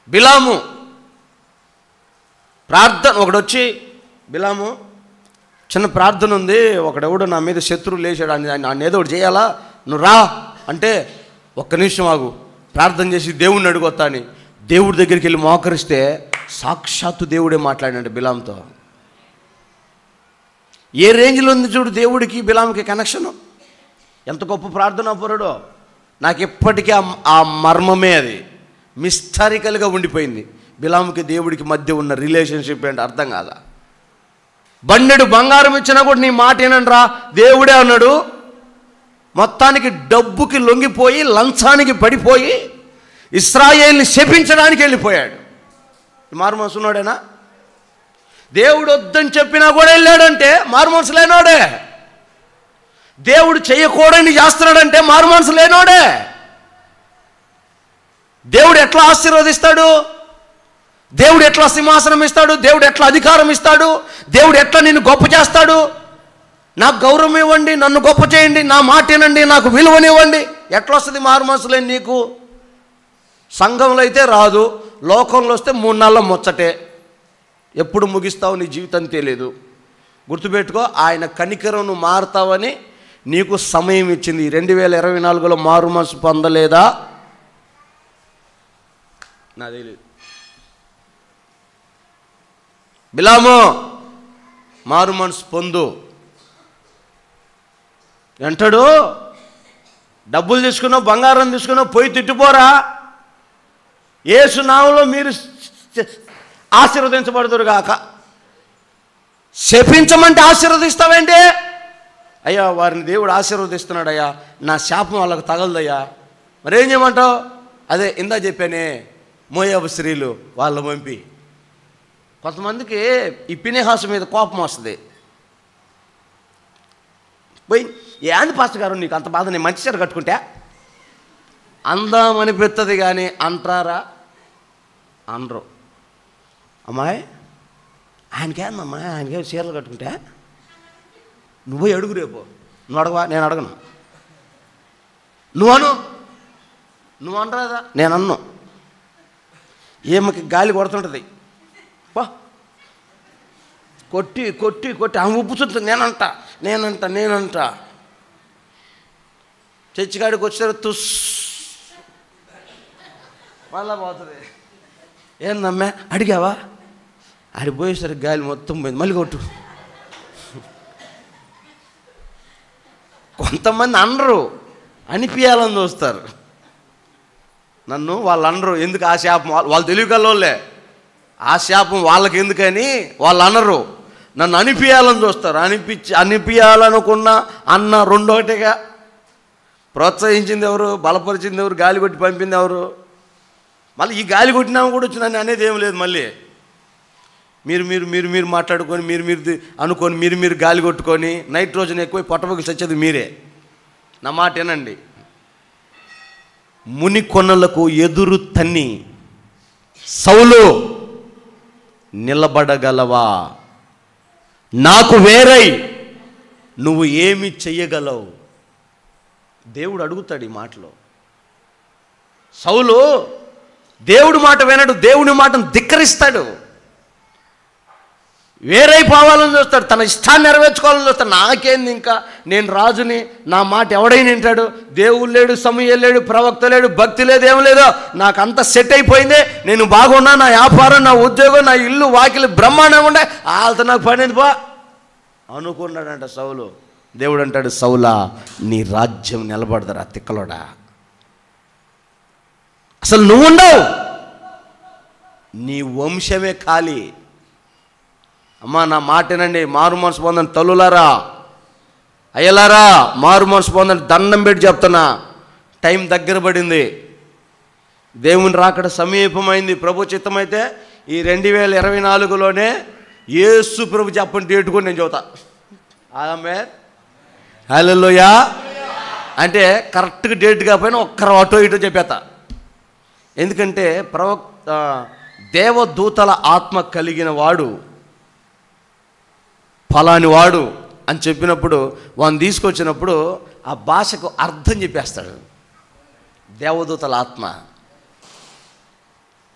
బిలాము ప్రార్థన, ఒకడొచ్చి, బిలాము చిన్న ప్రార్థన ఉంది, ఒకడెవడు నా మీద శత్రువు లేచాడు, ఆయన ఏదో ఒకటి చేయాలా, నువ్వు రా అంటే, ఒక్క నిమిషం ఆగు, ప్రార్థన చేసి దేవుడిని అడుగొత్తా అని దేవుడి దగ్గరికి వెళ్ళి మోకరిస్తే సాక్షాత్తు దేవుడే మాట్లాడినాడు బిలాంతో. ఏ రేంజ్లో ఉంది చూడు దేవుడికి బిలాంకి కనెక్షను. ఎంత గొప్ప ప్రార్థనా పరుడో. నాకు ఎప్పటికీ ఆ మర్మమే అది మిస్టరికల్గా ఉండిపోయింది. బిలాంకి దేవుడికి మధ్య ఉన్న రిలేషన్షిప్ ఏంటి అర్థం కాదా? బండెడు బంగారం ఇచ్చినా కూడా నీ మాట ఏనండ్రా దేవుడే అన్నాడు. మొత్తానికి డబ్బుకి లొంగిపోయి, లంచానికి పడిపోయి ఇశ్రాయేల్ని శపించడానికి వెళ్ళిపోయాడు. మారు మనసు ఉన్నాడేనా? దేవుడు వద్దని చెప్పినా కూడా వెళ్ళాడంటే మారు మనసు లేనోడే. దేవుడు చేయకూడని చేస్తున్నాడంటే మారు మనసు లేనోడే. దేవుడు ఎట్లా ఆశీర్వదిస్తాడు? దేవుడు ఎట్లా సింహాసనం ఇస్తాడు? దేవుడు ఎట్లా అధికారం ఇస్తాడు? దేవుడు ఎట్లా నిన్ను గొప్ప చేస్తాడు? నాకు గౌరవం ఇవ్వండి, నన్ను గొప్ప చేయండి, నా మాట వినండి, నాకు విలువనివ్వండి. ఎట్లా వస్తుంది మారు మనసు లేని నీకు? సంఘంలో అయితే రాదు, లోకంలో వస్తే 3 నెలల ముచ్చటే. ఎప్పుడు ముగిస్తావు నీ జీవితం తెలియదు. గుర్తుపెట్టుకో, ఆయన కనికరం నువ్వు మారుతావని నీకు సమయం ఇచ్చింది. 2024లో మారు మనసు పొందలేదా? నా తెలియదు. బిలాము, మారు మనసు పొందు అంటాడు. డబ్బులు తీసుకున్నావు, బంగారం తీసుకున్నావు, పోయి తిట్టుపోరా. యేసు నామములో మీరు ఆశీర్వదించబడుదురు గాక. శపించమంటే ఆశీర్వదిస్తావేంటి? అయ్యా వారిని దేవుడు ఆశీర్వదిస్తున్నాడయ్యా, నా శాపం వాళ్ళకు తగలదయ్యా. మరేం చేయమంటావు? అదే ఇందా చెప్పానే, మోయాబు స్త్రీలు వాళ్ళ పంపి. కొంతమందికి ఈ పినేహాసు మీద కోపం వస్తుంది. పోయి, ఏంది పాస్టర్ గారు నీకు అంత బాధ, నేను మంచి చీర కట్టుకుంటే అందం అనిపిస్తుంది కానీ అంటారా? అనరు. అమ్మాయి ఆయనకేందమ్మా, ఆయనకే చీరలు కట్టుకుంటే నువ్వు అడుగు, రేపు నువ్వు అడగవా? నేను అడగను. నువ్వు అనరాదా? నేను అన్ను. ఈమెకి గాలి కొడుతుంటుంది, కొట్టి కొట్టి కొట్టి ఆమె ఉప్పుతుంది. నేనంట చర్చికాడికి వచ్చారు, తుస్ మళ్ళా పోతుంది. ఏందమ్మా అడిగావా? ఆడిపోయేసరికి గాలి మొత్తం పోయింది, మళ్ళీ కొట్టు. కొంతమంది అనరు, అనిపించాలని చూస్తారు. నన్ను వాళ్ళు అనరు, ఎందుకు ఆ శాపం వాళ్ళు తెలియగలవాళ్ళే, ఆ శాపం వాళ్ళకి ఎందుకని వాళ్ళు అనరు, నన్ను అనిపించాలని చూస్తారు. అనిపించాలనుకున్న అన్న రెండోటిగా. ప్రోత్సహించింది ఎవరు? బలపరిచింది ఎవరు? గాలి కొట్టి పంపింది ఎవరు? మళ్ళీ ఈ గాలి కొట్టినా కూడా వచ్చి నన్ను అనేది ఏం లేదు. మళ్ళీ మీరు మాట్లాడుకొని మీరు అనుకొని మీరు గాలి కొట్టుకొని నైట్రోజన్ ఎక్కువ పొట్టబొగ్గులు చచ్చేది మీరే. నా మాట ఏనండి. ముని కొనలకు ఎదురు తన్ని సౌలు నిలబడగలవా? నాకు వేరై నువ్వు ఏమి చెయ్యగలవు? దేవుడు అడుగుతాడు ఈ మాటలో. సౌలు దేవుడి మాట వినడు, దేవుడి మాటను ధిక్కరిస్తాడు, వేరైపోవాలని చూస్తాడు, తన ఇష్టాన్ని నెరవేర్చుకోవాలని చూస్తాడు. నాకేంది, ఇంకా నేను రాజుని, నా మాట ఎవడైనా వింటాడు? దేవుడు లేడు, సమూయేలు లేడు, ప్రవక్త లేడు, భక్తి లేదు, ఏం లేదో, నాకు అంతా సెట్ అయిపోయింది, నేను బాగున్నా, నా వ్యాపారం, నా ఉద్యోగం, నా ఇల్లు వాకిలి బ్రహ్మాండంగా ఉండే, వాళ్ళతో నాకు పనేది బా అనుకున్నాడంట సౌలు. దేవుడు అంటాడు, సౌలా నీ రాజ్యం నిలబడదరా తిక్కలోడా, అసలు నువ్వుండవు, నీ వంశమే ఖాళీ. అమ్మా నా మాటేనండి, మారు మనసు పొందని తల్లులారా, అయ్యలారా, మారు మనసు పొందని దండం పెట్టి చెప్తున్నా. టైం దగ్గర పడింది, దేవుని రాకడ సమీపమైంది. ప్రభు చిత్తమైతే ఈ 2024లోనే యేసు ప్రభు చెప్పని డేట్ కూడా నేను చెబుతా. ఆమేన్, హల్లెలూయా. అంటే కరెక్ట్గా డేట్ కాకపోయినా ఒక్కరు అటో ఇటో చెప్పేస్తా. ఎందుకంటే దేవదూతల ఆత్మ కలిగిన వాడు ఫలాని వాడు అని చెప్పినప్పుడు, వాడిని తీసుకొచ్చినప్పుడు ఆ భాషకు అర్థం చెప్పేస్తాడు. దేవదూతల ఆత్మ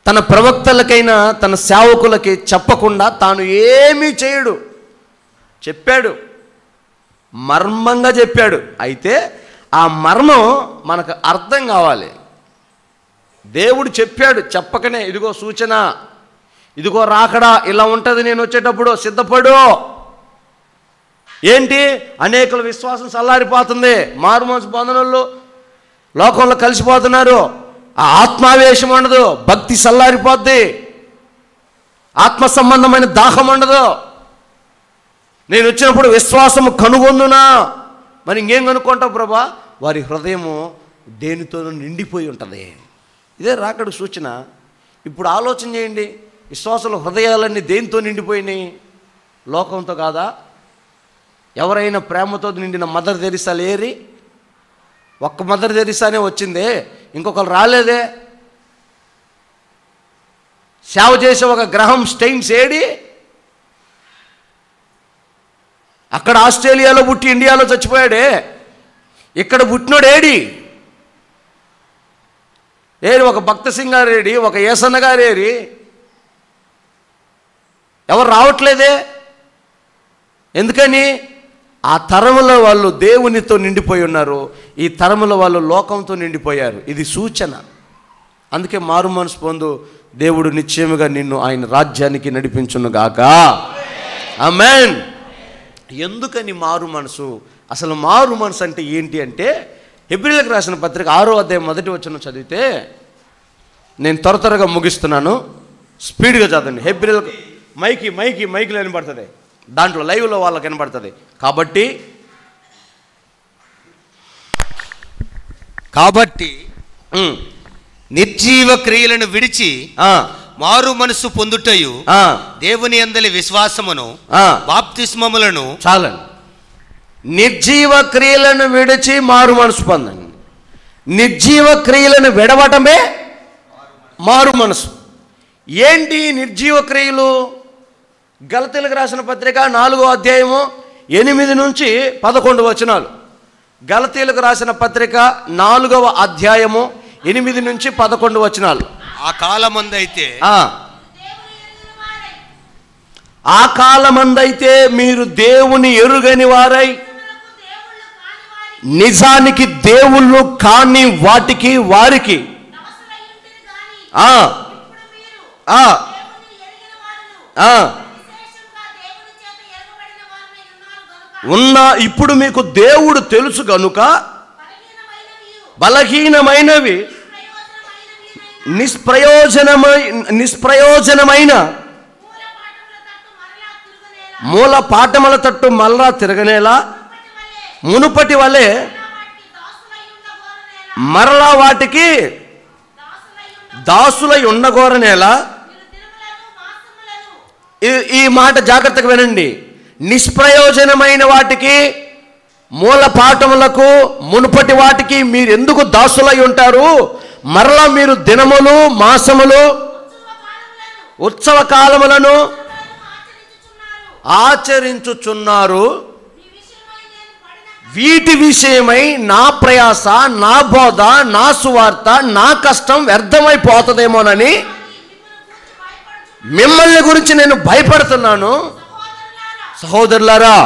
తన ప్రవక్తలకైనా తన సేవకులకి చెప్పకుండా తాను ఏమీ చేయడు. చెప్పాడు, మర్మంగా చెప్పాడు. అయితే ఆ మర్మం మనకు అర్థం కావాలి. దేవుడు చెప్పాడు, చెప్పకనే ఇదిగో సూచన, ఇదిగో రాకడా, ఇలా ఉంటుంది, నేను వచ్చేటప్పుడు సిద్ధపడు. ఏంటి? అనేకుల విశ్వాసం చల్లారిపోతుంది, మారు మనసు పొందనోళ్ళు లోకంలో కలిసిపోతున్నారు, ఆ ఆత్మావేశం ఉండదు, భక్తి చల్లారిపోద్ది, ఆత్మ సంబంధమైన దాహం ఉండదు. నేను వచ్చినప్పుడు విశ్వాసము కనుగొందునా? మరి ఇంకేం కనుక్కుంటావు ప్రభా? వారి హృదయము దేనితోనూ నిండిపోయి ఉంటుంది. ఇదే రాకడ సూచన. ఇప్పుడు ఆలోచన చేయండి, విశ్వాసుల హృదయాలన్నీ దేనితో నిండిపోయినాయి? లోకంతో కాదా? ఎవరైనా ప్రేమతో నిండిన మదర్ తెరిసా లేరి? ఒక్క మదర్ తెరిసానే వచ్చిందే, ఇంకొకరు రాలేదే. సేవ చేసే ఒక గ్రహం స్టెయిన్స్ ఏడి? అక్కడ ఆస్ట్రేలియాలో పుట్టి ఇండియాలో చచ్చిపోయాడే, ఇక్కడ పుట్టినోడు ఏడి? ఏరి ఒక భక్త సింగ్ గారు ఏడి? ఒక ఏసన్న గారు ఏరి? ఎవరు రావట్లేదే. ఎందుకని? ఆ తరములో వాళ్ళు దేవునితో నిండిపోయి ఉన్నారు, ఈ తరములో వాళ్ళు లోకంతో నిండిపోయారు. ఇది సూచన. అందుకే మారు మనసు పొందు, దేవుడు నిశ్చయముగా నిన్ను ఆయన రాజ్యానికి నడిపించునుగాక. ఆమేన్. ఎందుకని మారు మనసు? అసలు మారు మనసు అంటే ఏంటి అంటే, హెబ్రీయులకు రాసిన పత్రిక 6వ అధ్యాయం 1వ వచనం చదివితే, నేను త్వరగా ముగిస్తున్నాను, స్పీడ్గా చదవండి. హెబ్రీయులకు మైకి వినబడుతుంది, దాంట్లో లైవ్లో వాళ్ళకి వినబడుతుంది. కాబట్టి నిర్జీవ క్రియలను విడిచి మారు మనసు పొందుటయు దేవుని యందలి విశ్వాసమును బాప్తిస్మములను. చాలండి. నిర్జీవ క్రియలను విడిచి మారు మనసు పొందండి. నిర్జీవ క్రియలను విడవటమే మారు మనసు. ఏంటి నిర్జీవ క్రియలు? గలతీయులకు రాసిన పత్రిక 4వ అధ్యాయము 8 నుంచి 11 వచనాలు. గలతీయులకు రాసిన పత్రిక 4వ అధ్యాయము 8 నుంచి 11 వచనాలు. ఆ కాలమందైతే మీరు దేవుని ఎరుగని వారై, నిజానికి దేవుళ్ళు కాని వాటికి వారికి ఇప్పుడు మీకు దేవుడు తెలుసు గనుక బలహీనమైనవి నిష్ప్రయోజనమైన మూల పాఠముల తట్టు మళ్ళా తిరగనేలా మునుపటి వలె మరలా వాటికి దాసులై ఉండగోరనేలా. ఈ మాట జాగ్రత్తగా వినండి. నిష్ప్రయోజనమైన వాటికి, మూల పాఠములకు, మునుపటి వాటికి మీరు ఎందుకు దాసులై ఉంటారు? మరలా మీరు దినములు, మాసములు, ఉత్సవ కాలములను ఆచరించుచున్నారు. వీటి విషయమై నా ప్రయాస, నా బోధ, నా సువార్త, నా కష్టం వ్యర్థమైపోతుందేమోనని మిమ్మల్ని గురించి నేను భయపడుతున్నాను. సహోదరులారా,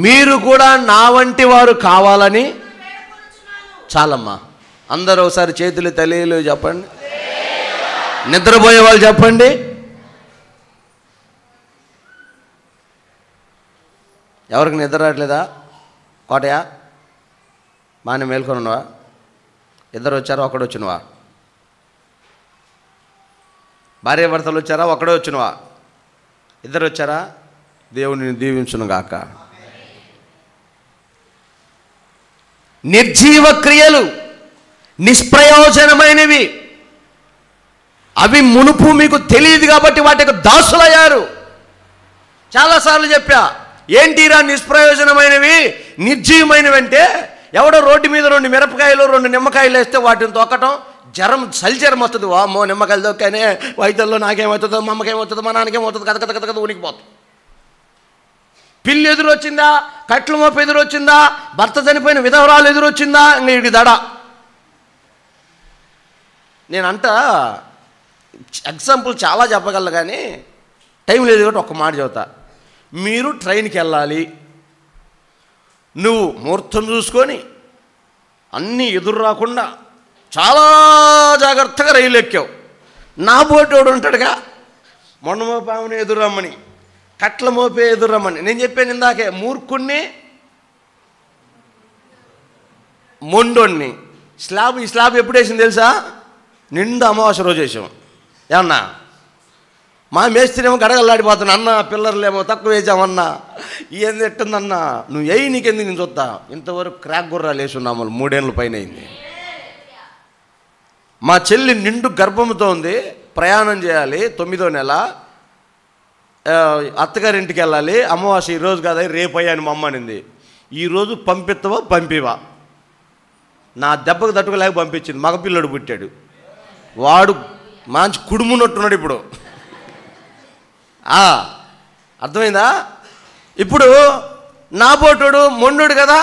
మీరు కూడా నా వంటి వారు కావాలని. చాలమ్మా, అందరూ ఒకసారి చేతులు తల్లిలు చెప్పండి. నిద్రపోయే వాళ్ళు చెప్పండి. ఎవరికి నిద్ర రావట్లేదా? కోటయా బాగానే మేల్కొని ఉన్నవా? ఇద్దరు వచ్చారా? ఒకడు వచ్చినవా? భార్య భర్తలు వచ్చారా? ఒకడే వచ్చినవా? ఇద్దరు వచ్చారా? దేవుని దీవించును గాక. నిర్జీవ క్రియలు నిష్ప్రయోజనమైనవి, అవి మునుపు మీకు తెలియదు కాబట్టి వాటికి దాసులయ్యారు. చాలాసార్లు చెప్పా, ఏంటిరా నిష్ప్రయోజనమైనవి, నిర్జీవమైనవి అంటే, ఎవడో రోడ్డు మీద 2 మిరపకాయలు 2 నిమ్మకాయలు వేస్తే వాటిని తొక్కటం, చలి జ్వరం వస్తుంది. వామ్మో నిమ్మకాయలు తొక్కనే వైద్యుల్లో నాకేమవుతుందో, మా అమ్మకేమవుతుందో, మా నాన్నకేమవుతుందో, కథ ఉనికిపోతుంది. పిల్లి ఎదురొచ్చిందా, కట్ల మోపు ఎదురొచ్చిందా, భర్త చనిపోయిన విధవరాలు ఎదురొచ్చిందా, ఇంక ఇది దడ. నేనంట ఎగ్జాంపుల్ చాలా చెప్పగలను కానీ టైం లేదు కాబట్టి ఒక్క మాట చెబుతా. మీరు ట్రైన్కి వెళ్ళాలి, నువ్వు ముహూర్తం చూసుకొని అన్నీ ఎదురు రాకుండా చాలా జాగ్రత్తగా రైలు ఎక్కావు. నా బోటోడు ఉంటాడుగా, మొండ మోపాముని ఎదురమ్మని, కట్ల మోపే ఎదురమ్మని. నేను చెప్పాను ఇందాకే, మూర్ఖుణ్ణి మొండోణ్ణి. ఈ స్లాబ్ ఎప్పుడు వేసింది తెలుసా? నిండు అమావాస్య రోజు వేసాం. ఏమన్నా మా మేస్త్రేమో గడగల్లాడిపోతున్నా, అన్న పిల్లర్లేమో తక్కువ వేసామన్నా, ఏంది ఎట్టుందన్నా, నువ్వు నీకెందుకు నేను చూస్తా. ఇంతవరకు క్రాక్ గుర్రాలు వేసి ఉన్నాము, 3 ఏళ్ళ పైన అయింది. మా చెల్లి నిండు గర్భంతో ఉంది, ప్రయాణం చేయాలి, 9వ నెల, అత్తగారింటికి వెళ్ళాలి. అమావాస్య ఈరోజు కాదా, రేపు అయ్యాను మా అమ్మ అనింది. ఈరోజు పంపిస్తావా పంపివా? నా దెబ్బకు తట్టుకోలేక పంపించింది. మగపిల్లడు పుట్టాడు, వాడు మంచి కుడుమునట్టున్నాడు ఇప్పుడు. అర్థమైందా? ఇప్పుడు నా బోటోడు మొండోడు కదా,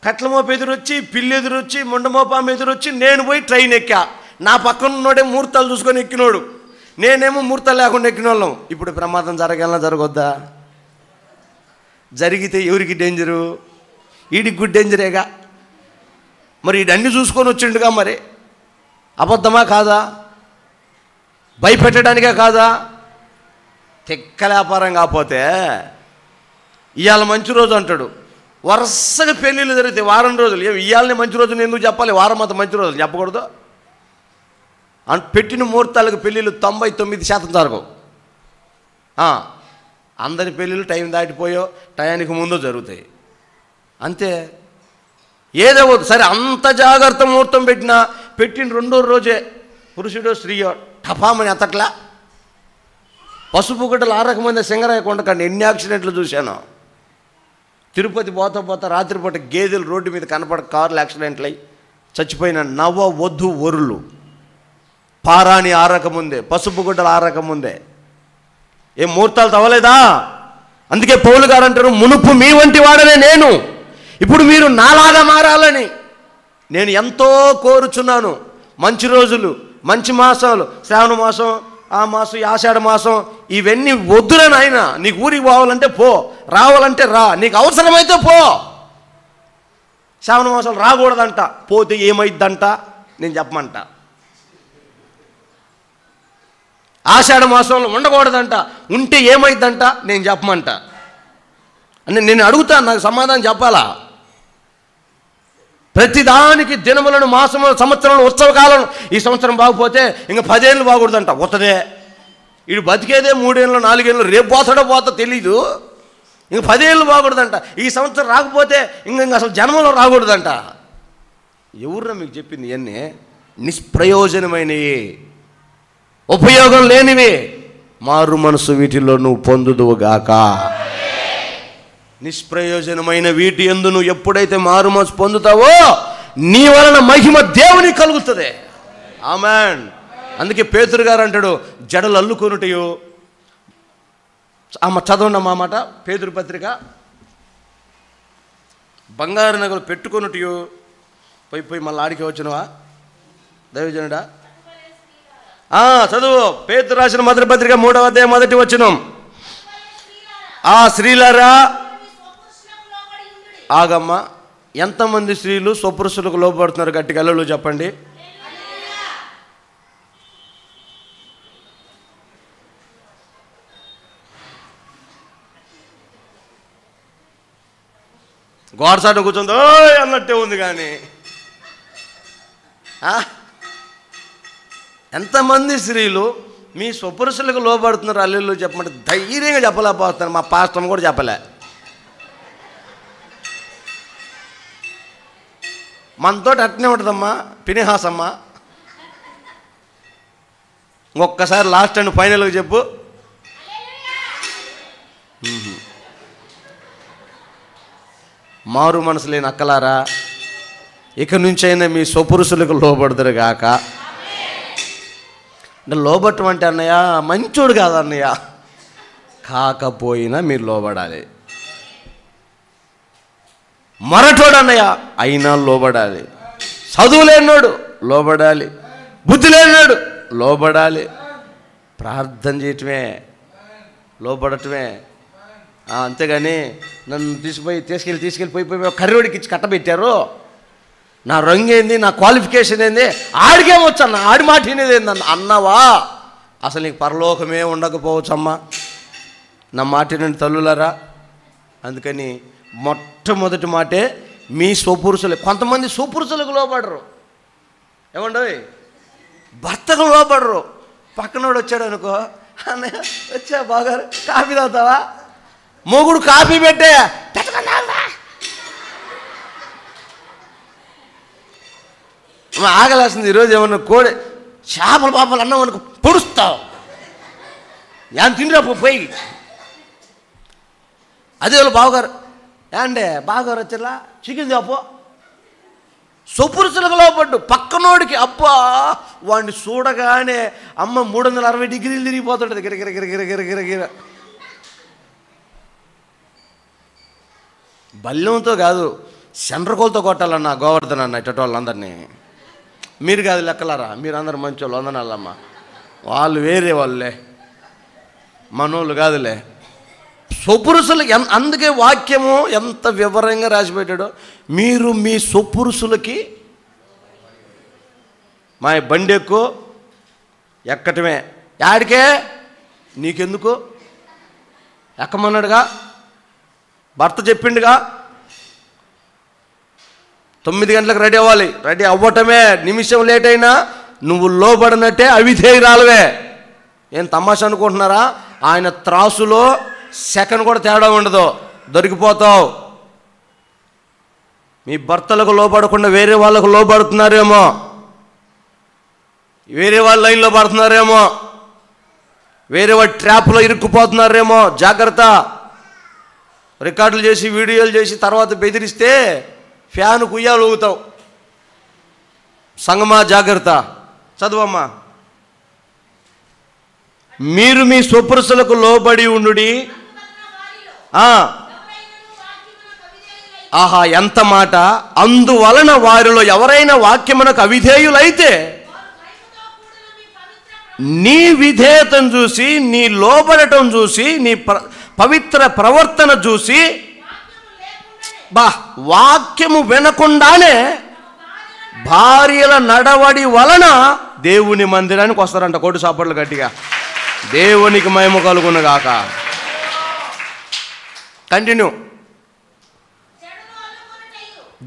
కట్ల మోపు ఎదురొచ్చి, పిల్లి ఎదురొచ్చి, మొండ మోపాము ఎదురొచ్చి, నేను పోయి ట్రైన్ ఎక్కా. నా పక్కన ఉన్నోడే ముహూర్తాలు చూసుకొని ఎక్కినోడు, నేనేమో ముహూర్తాలు లేకుండా ఎక్కిన వాళ్ళం. ఇప్పుడు ప్రమాదం జరగాలన్నా జరగొద్దా? జరిగితే ఎవరికి డేంజరు? వీడికి గుడ్ డేంజరేగా. మరి వీడన్నీ చూసుకొని వచ్చిండుగా, మరి అబద్ధమా కాదా? భయపెట్టడానికే కాదా? తెక్క వ్యాపారం కాకపోతే ఇవాళ మంచి రోజు అంటాడు, వరుసగా పెళ్ళిళ్ళు జరిగితే వారం రోజులు. ఇవాళనే మంచి రోజుని ఎందుకు చెప్పాలి? వారం అంతా మంచి రోజులు చెప్పకూడదు? పెట్టిన ముహూర్తాలకు పెళ్ళిళ్ళు 99% జరగవు. అందరి పెళ్ళిళ్ళు టైం దాటిపోయో టయానికి ముందో జరుగుతాయి అంతే. ఏదో సరే అంత జాగ్రత్త ముహూర్తం పెట్టిన రెండో రోజే పురుషుడో స్త్రీయో టపామని అతట్లా. పసుపు గుడ్డలు 6 మంది సింగరాయ కొండకండి ఎన్ని యాక్సిడెంట్లు చూశాను. తిరుపతి పోతా రాత్రిపూట గేదెలు రోడ్డు మీద కనపడ కార్లు యాక్సిడెంట్లు అయ్యి చచ్చిపోయిన నవ వధు వరులు. పారాణి ఆరకముందే, పసుపు గుడ్డలు ఆరకముందే. ఏం ముహూర్తాలు తవ్వలేదా? అందుకే పౌలు గారు అంటారు, మునుపు మీ వంటి వాడనే నేను, ఇప్పుడు మీరు నాలాగా మారాలని నేను ఎంతో కోరుచున్నాను. మంచి రోజులు, మంచి మాసాలు, శ్రావణ మాసం, ఆ మాసం, ఆషాఢ మాసం, ఇవన్నీ వద్దురా నాయన. నీకు ఊరికి పోవాలంటే పో, రావాలంటే రా, నీకు అవసరమైతే పో. శ్రావణ మాసాలు రాకూడదంట, పోతే ఏమైద్దంట నేను చెప్పమంట. ఆషాఢ మాసంలో ఉండకూడదంట, ఉంటే ఏమైద్దంట నేను చెప్పమంట. అని నేను అడుగుతాను, నాకు సమాధానం చెప్పాలా? ప్రతిదానికి దినములను, మాసములను, సంవత్సరంలో, ఉత్సవకాలను, ఈ సంవత్సరం బాగుపోతే ఇంకా 10 ఏళ్ళు బాగూడదంట. వస్తుందే వీడు బతికేదే 3 ఏళ్ళు 4 ఏళ్ళు, రేపు పోతా తెలీదు. ఇంక 10 ఏళ్ళు బాగూడదంట. ఈ సంవత్సరం రాకపోతే ఇంక అసలు జన్మలో రాకూడదంట. ఎవరురా మీకు చెప్పింది? ఇవన్నీ నిష్ప్రయోజనమైనవి, ఉపయోగం లేనివి. మారు మనసు వీటిలో నువ్వు పొందుదువుగాక. నిష్ప్రయోజనమైన వీటి యందు నువ్వు ఎప్పుడైతే మారు మనసు పొందుతావో నీ వలన మహిమ దేవునికి కలుగుతుంది. ఆమేన్. అందుకే పేతురు గారు అంటాడు, జడలు అల్లుకొనుటయు. చదవండి మా మాట, పేతురు పత్రిక. బంగారు నగలు పెట్టుకొనుటయు. పోయి మళ్ళీ ఆడికి వచ్చినవా దైవజనుడా? చదువు. పేతురు రాసిన మొదటి పత్రిక 3వ అధ్యాయం 1వ వచనం. స్త్రీలారా, ఆగమ్మ, ఎంతమంది స్త్రీలు స్వపురుషులకు లోబడుతున్నారు? గట్టిగా అల్లలు చెప్పండి. గోడసాట కూర్చుందో అన్నట్టే ఉంది. కానీ ఎంతమంది స్త్రీలు మీ స్వపురుషులకు లోబడుతున్నారు? అల్లెళ్ళు చెప్పమంటే ధైర్యంగా చెప్పలేకపోతున్నారు. మా పాస్టర్ కూడా చెప్పలే. మనతో అట్నే ఉంటుందమ్మా పినిహాసమ్మ. ఒక్కసారి లాస్ట్ అండ్ ఫైనల్గా చెప్పు. మారు మనసు లేని అక్కలారా, ఇక నుంచైనా మీ స్వపురుషులకు లోబడదురు గాక. అంటే లోబట్టం అంటే అన్నయ్య మంచోడు కాదన్నయ్య, కాకపోయినా మీరు లోబడాలి. మరటోడు అన్నయ్య అయినా లోబడాలి. చదువు లేనోడు లోబడాలి, బుద్ధి లేనాడు లోబడాలి. ప్రార్థన చేయటమే లోబడటమే. అంతేగాని నన్ను తీసుకెళ్ళిపోయి కర్రోడికి ఇచ్చి కట్టబెట్టారు. నా రంగు ఏంది, నా క్వాలిఫికేషన్ ఏంది, ఆడికేమొచ్చు అన్న, ఆడి మాట వినేది ఏందన్న అన్నావా? అసలు నీకు పరలోకమే ఉండకపోవచ్చు అమ్మా. నా మాట నుండి తల్లులారా. అందుకని మొట్టమొదటి మాటే మీ స్వపురుషులు. కొంతమంది స్వపురుషులకు లోబడరు. ఏమండవి? భర్తకు లోబడరు. పక్కనోడు వచ్చాడు అనుకో, అన్నయ్య వచ్చా బాగారు కాఫీ తాగుతావా? మొగుడు కాఫీ పెట్టే ఆగలేస్తుంది. ఈరోజు ఏమన్నా కోడి చేపలు పాపలు అన్నం అనుకో పొడుస్తావు. ఏం తిండిరా పోయి. అదే వాళ్ళు బావగారు ఏండే బావగారు వచ్చేలా చికెన్ చాపో. స్వపురుషులకు లోపడ్డు. పక్కనోడికి అబ్బా వాడిని చూడగానే అమ్మ 360 డిగ్రీలు తిరిగిపోతుంటుంది. గిరగిర గిరగిర గిరగిర గిర. బల్యంతో కాదు, సెంట్రకోలతో కొట్టాలన్నా గోవర్ధన్ అన్న ఇట్టటి వాళ్ళందరినీ. మీరు కాదు లెక్కలారా, మీరు అందరు మంచోళ్ళు, వందనాలమ్మా. వాళ్ళు వేరే వాళ్ళే, మనోళ్ళు కాదులే. స్వపురుషులు అందుకే వాక్యము ఎంత వివరంగా రాసిపెట్టాడో. మీరు మీ స్వపురుషులకి మా బండి ఎక్కువ ఎక్కటమే, యాడికే నీకెందుకు, ఎక్కమన్నాడుగా, భర్త చెప్పిండుగా 9 గంటలకు రెడీ అవ్వాలి. రెడీ అవ్వటమే, నిమిషం లేట్ అయినా నువ్వు లోబడినట్టే, అవిధేయురాలవే. ఏం తమాషా అనుకుంటున్నారా? ఆయన త్రాసులో సెకండ్ కూడా తేడా ఉండదు, దొరికిపోతావు. మీ భర్తలకు లోబడకుండా వేరే వాళ్ళకు లోబడుతున్నారేమో, వేరే వాళ్ళ లైన్లో పడుతున్నారేమో, వేరే వాడి ట్రాప్లో ఇరుక్కుపోతున్నారేమో. జాగ్రత్త. రికార్డులు చేసి వీడియోలు చేసి తర్వాత బెదిరిస్తే ఫ్యాన్ కుయ్యాలు ఊగుతావు. సంగమా జాగ్రత్త. చదువమ్మా. మీరు మీ స్వపురుషులకు లోబడి ఉండుడి. ఆహా, ఎంత మాట! అందువలన వారిలో ఎవరైనా వాక్యమునకు అవిధేయులైతే నీ విధేయతను చూసి, నీ లోబడటం చూసి, నీ పవిత్ర ప్రవర్తన చూసి, వాక్యము వినకుండానే భార్యల నడవడి వలన దేవుని మందిరానికి వస్తారంట. కోటి సాపట్లు గట్టిగా. దేవునికి మహిమ కలుగునుగాక. కంటిన్యూ.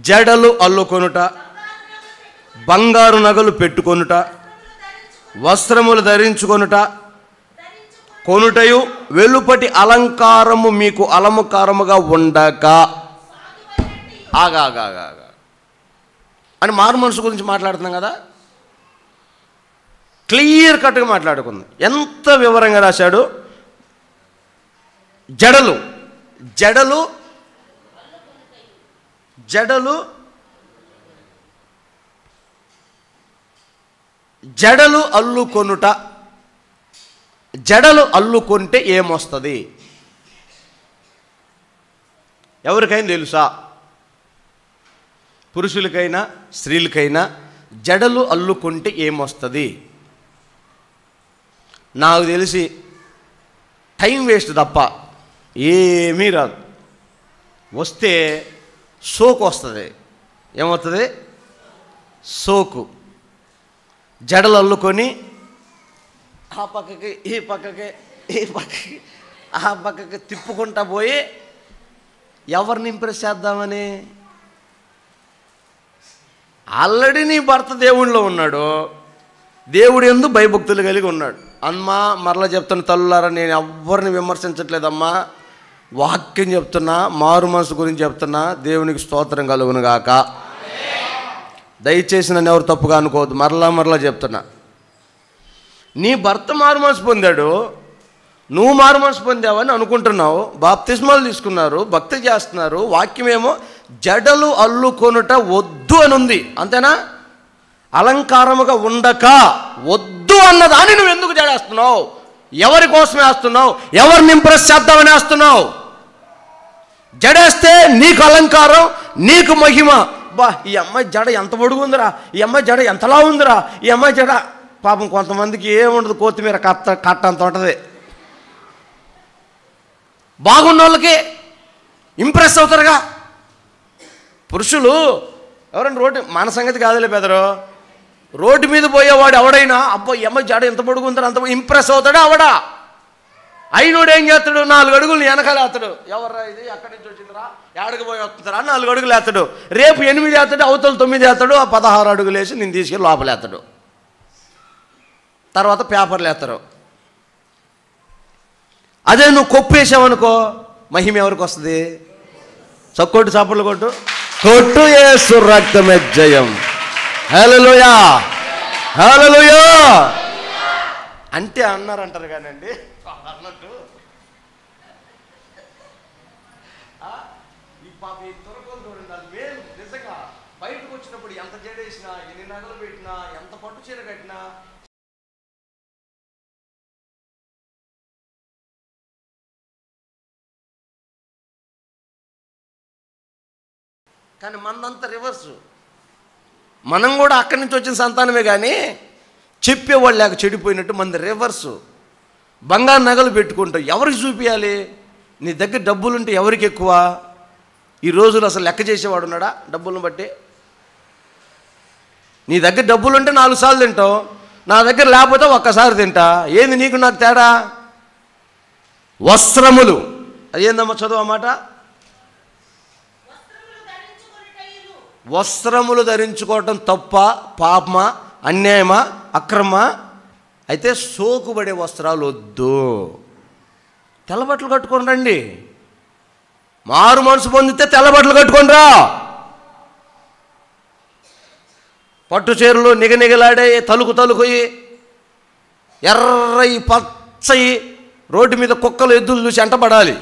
జడలు అల్లుకొనుట, బంగారు నగలు పెట్టుకొనుట, వస్త్రములు ధరించుకొనుట, కొనుటయు వెలుపటి అలంకారము మీకు అలంకారముగా ఉండక. ఆగా అని మారు మనసు గురించి మాట్లాడుతున్నాం కదా, క్లియర్ కట్గా మాట్లాడుకుంది. ఎంత వివరంగా రాశాడు. జడలు జడలు జడలు జడలు అల్లుకొనుట. జడలు అల్లుకొంటే ఏమొస్తుంది? ఎవరికైనా తెలుసా? పురుషులకైనా స్త్రీలకైనా జడలు అల్లుకుంటే ఏమొస్తుంది? నాకు తెలిసి టైం వేస్ట్ తప్ప ఏమీ రాదు. వస్తే సోకు వస్తుంది. ఏమవుతుంది? సోకు. జడలు అల్లుకొని ఆ పక్కకి ఈ పక్కకి ఈ పక్కకి ఆ పక్కకి తిప్పుకుంటా పోయి ఎవరిని ఇంప్రెస్ చేద్దామని. ఆల్రెడీ నీ భర్త దేవుడిలో ఉన్నాడు, దేవుడు యందు భయభక్తులు కలిగి ఉన్నాడు. అమ్మా, మరలా చెప్తున్న తల్లులారా, నేను ఎవ్వరిని విమర్శించట్లేదమ్మా, వాక్యం చెప్తున్నా, మారు మనసు గురించి చెప్తున్నా. దేవునికి స్తోత్రం కలుగును గాక. దయచేసి నన్ను ఎవరు తప్పుగా అనుకోవద్దు. మరలా చెప్తున్నా, నీ భర్త మారు మనసు పొందాడు, నువ్వు మారు మనసు పొందావని అనుకుంటున్నావు. బాప్తిస్మాలు తీసుకున్నారు, భక్తి చేస్తున్నారు. వాక్యమేమో జడలు అల్లుకొనుట వద్దు అని ఉంది. అంతేనా? అలంకారముగా ఉండక వద్దు అన్నదాన్ని నువ్వు ఎందుకు జడేస్తున్నావు? ఎవరి కోసం వేస్తున్నావు? ఎవరిని ఇంప్రెస్ చేద్దామని వేస్తున్నావు? జడేస్తే నీకు అలంకారం, నీకు మహిమ. ఈ అమ్మాయి జడ ఎంత పొడుగుందిరా, ఈ అమ్మాయి జడ ఎంతలా ఉందిరా, ఈ అమ్మాయి జడ. పాపం కొంతమందికి ఏముండదు, కొత్తిమీర కట్ట అంత ఉంటుంది. బాగున్న వాళ్ళకి ఇంప్రెస్ అవుతారుగా పురుషులు. ఎవరైనా రోడ్డు, మన సంగతి కాదులే బెదరు, రోడ్డు మీద పోయేవాడు ఎవడైనా అబ్బో ఈ అమ్మాయి జడ ఎంత పొడుగుంటారు అంత ఇంప్రెస్ అవుతాడా అవడా? అయినోడు ఏం చేస్తాడు? 4 అడుగులు వెనకాల వేస్తాడు. ఎవర్రా ఇది, ఎక్కడి నుంచి వచ్చిందిరా, ఏడకి పోయి వస్తుందిరా, 4 అడుగులు వేస్తాడు. రేపు 8 వేస్తాడు, అవతల 9 వేస్తాడు. ఆ 16 అడుగులు వేసి నేను తీసుకెళ్ళి లోపలేస్తాడు. తర్వాత పేపర్లు వేస్తారు. అదే నువ్వు కొప్పేసావనుకో, మహిమ ఎవరికి వస్తుంది? చక్కొట్టు చప్పట్లు కొట్టు, కొట్టు యేసు రక్తమే జయం. హల్లెలూయా, హల్లెలూయా అంటే అన్నారంటారు కానండి. అన్నట్టు ఈ పాప ఈ తురకలు చూడండి, అది మేలు నిజంగా. బయటకు వచ్చినప్పుడు ఎంత జడేసినా, ఎన్ని నగలు పెట్టినా, ఎంత పట్టు చీర కట్టినా, కానీ మనంతా రివర్సు. మనం కూడా అక్కడి నుంచి వచ్చిన సంతానమే, కానీ చెప్పేవాళ్ళు లేక చెడిపోయినట్టు మంది రివర్సు. బంగారు నగలు పెట్టుకుంటావు, ఎవరికి చూపించాలి? నీ దగ్గర డబ్బులుంటే ఎవరికి ఎక్కువ? ఈ రోజులు అసలు లెక్క చేసేవాడు ఉన్నాడా డబ్బులను బట్టి? నీ దగ్గర డబ్బులుంటే 4 సార్లు తింటావు, నా దగ్గర లేకపోతే ఒక్కసారి తింటా. ఏంది నీకు నాకు తేడా? వస్త్రములు, అదేందమ్మా చదువు అన్నమాట. వస్త్రములు ధరించుకోవటం తప్ప, పాపమా, అన్యాయమా, అక్రమా? అయితే సోకుబడే వస్త్రాలు వద్దు. తెల్లబట్టలు కట్టుకొని రండి. మారు మనసు పొందితే తెల్లబట్టలు కట్టుకొని రా. పట్టు చీరలు నిగనిగలాడే తలుకుయి ఎర్రయి పచ్చయి రోడ్డు మీద కుక్కలు ఎద్దులు చూసి ఎంటపడాలి.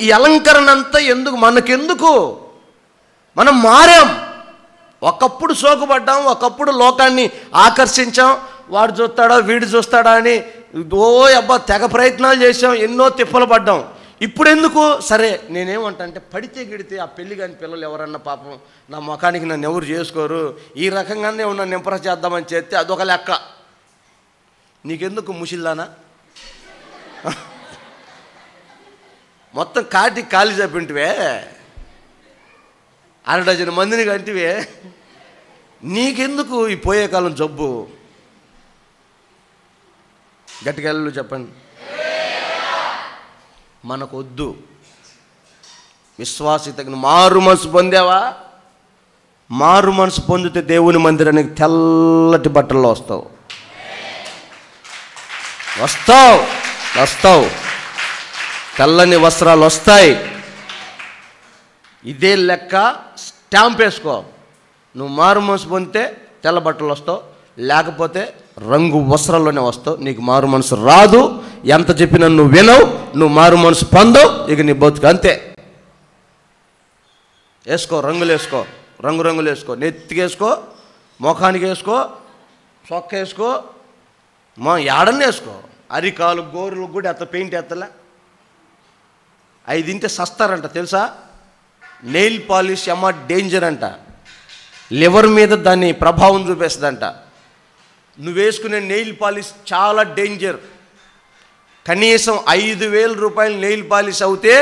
ఈ అలంకరణ అంతా ఎందుకు? మనకెందుకు? మనం మారాం. ఒకప్పుడు సోకుపడ్డాం, ఒకప్పుడు లోకాన్ని ఆకర్షించాం. వాడు చూస్తాడా వీడు చూస్తాడా అని అబ్బా తెగ ప్రయత్నాలు చేసాం, ఎన్నో తిప్పలు పడ్డాం. ఇప్పుడు ఎందుకు? సరే నేనేమంటా అంటే, పడితే గిడితే ఆ పెళ్లి కాని పిల్లలు ఎవరన్నా పాపం నా ముఖానికి నన్ను ఎవరు చేసుకోరు, ఈ రకంగానే నన్ను ఇంప్రెస్ చేద్దామని చేస్తే అదొక లెక్క. నీకెందుకు ముసిల్లానా? మొత్తం కాటికి ఖాళీ చెప్పింటివే, 6 డజన్ మందిని కంటివే, నీకెందుకు ఈ పోయే కాలం జబ్బు? గట్టిగా చెప్పండి. మనకొద్దు. విశ్వాసితను మారు మనసు పొందావా? మారు మనసు పొందితే దేవుని మందిరానికి తెల్లటి బట్టల్లో వస్తావు. తెల్లని వస్త్రాలు వస్తాయి. ఇదే లెక్క, స్టాంప్ వేసుకో. నువ్వు మారు మనసు పొందితే తెల్ల బట్టలు వస్తావు, లేకపోతే రంగు వస్త్రాల్లోనే వస్తావు. నీకు మారు మనసు రాదు. ఎంత చెప్పినా నువ్వు వినవు, నువ్వు మారు మనసు పొందవు. ఇక నీ బతుకు అంతే. వేసుకో, రంగులు వేసుకో, రంగులు వేసుకో, నెత్తికి వేసుకో, ముఖానికి వేసుకో, చొక్క వేసుకో, ఏడన్నా వేసుకో. అరికాలు గోరులు కూడా ఎత్త పెయింట్ ఎత్తలే. 5 తింటే సస్తారంట తెలుసా? నెయిల్ పాలిష్ అమ్మ డేంజర్ అంట. లివర్ మీద దాని ప్రభావం చూపిస్తుందంట. నువ్వు వేసుకునే నెయిల్ పాలిష్ చాలా డేంజర్. కనీసం 5,000 రూపాయలు నెయిల్ పాలిష్ అవుతే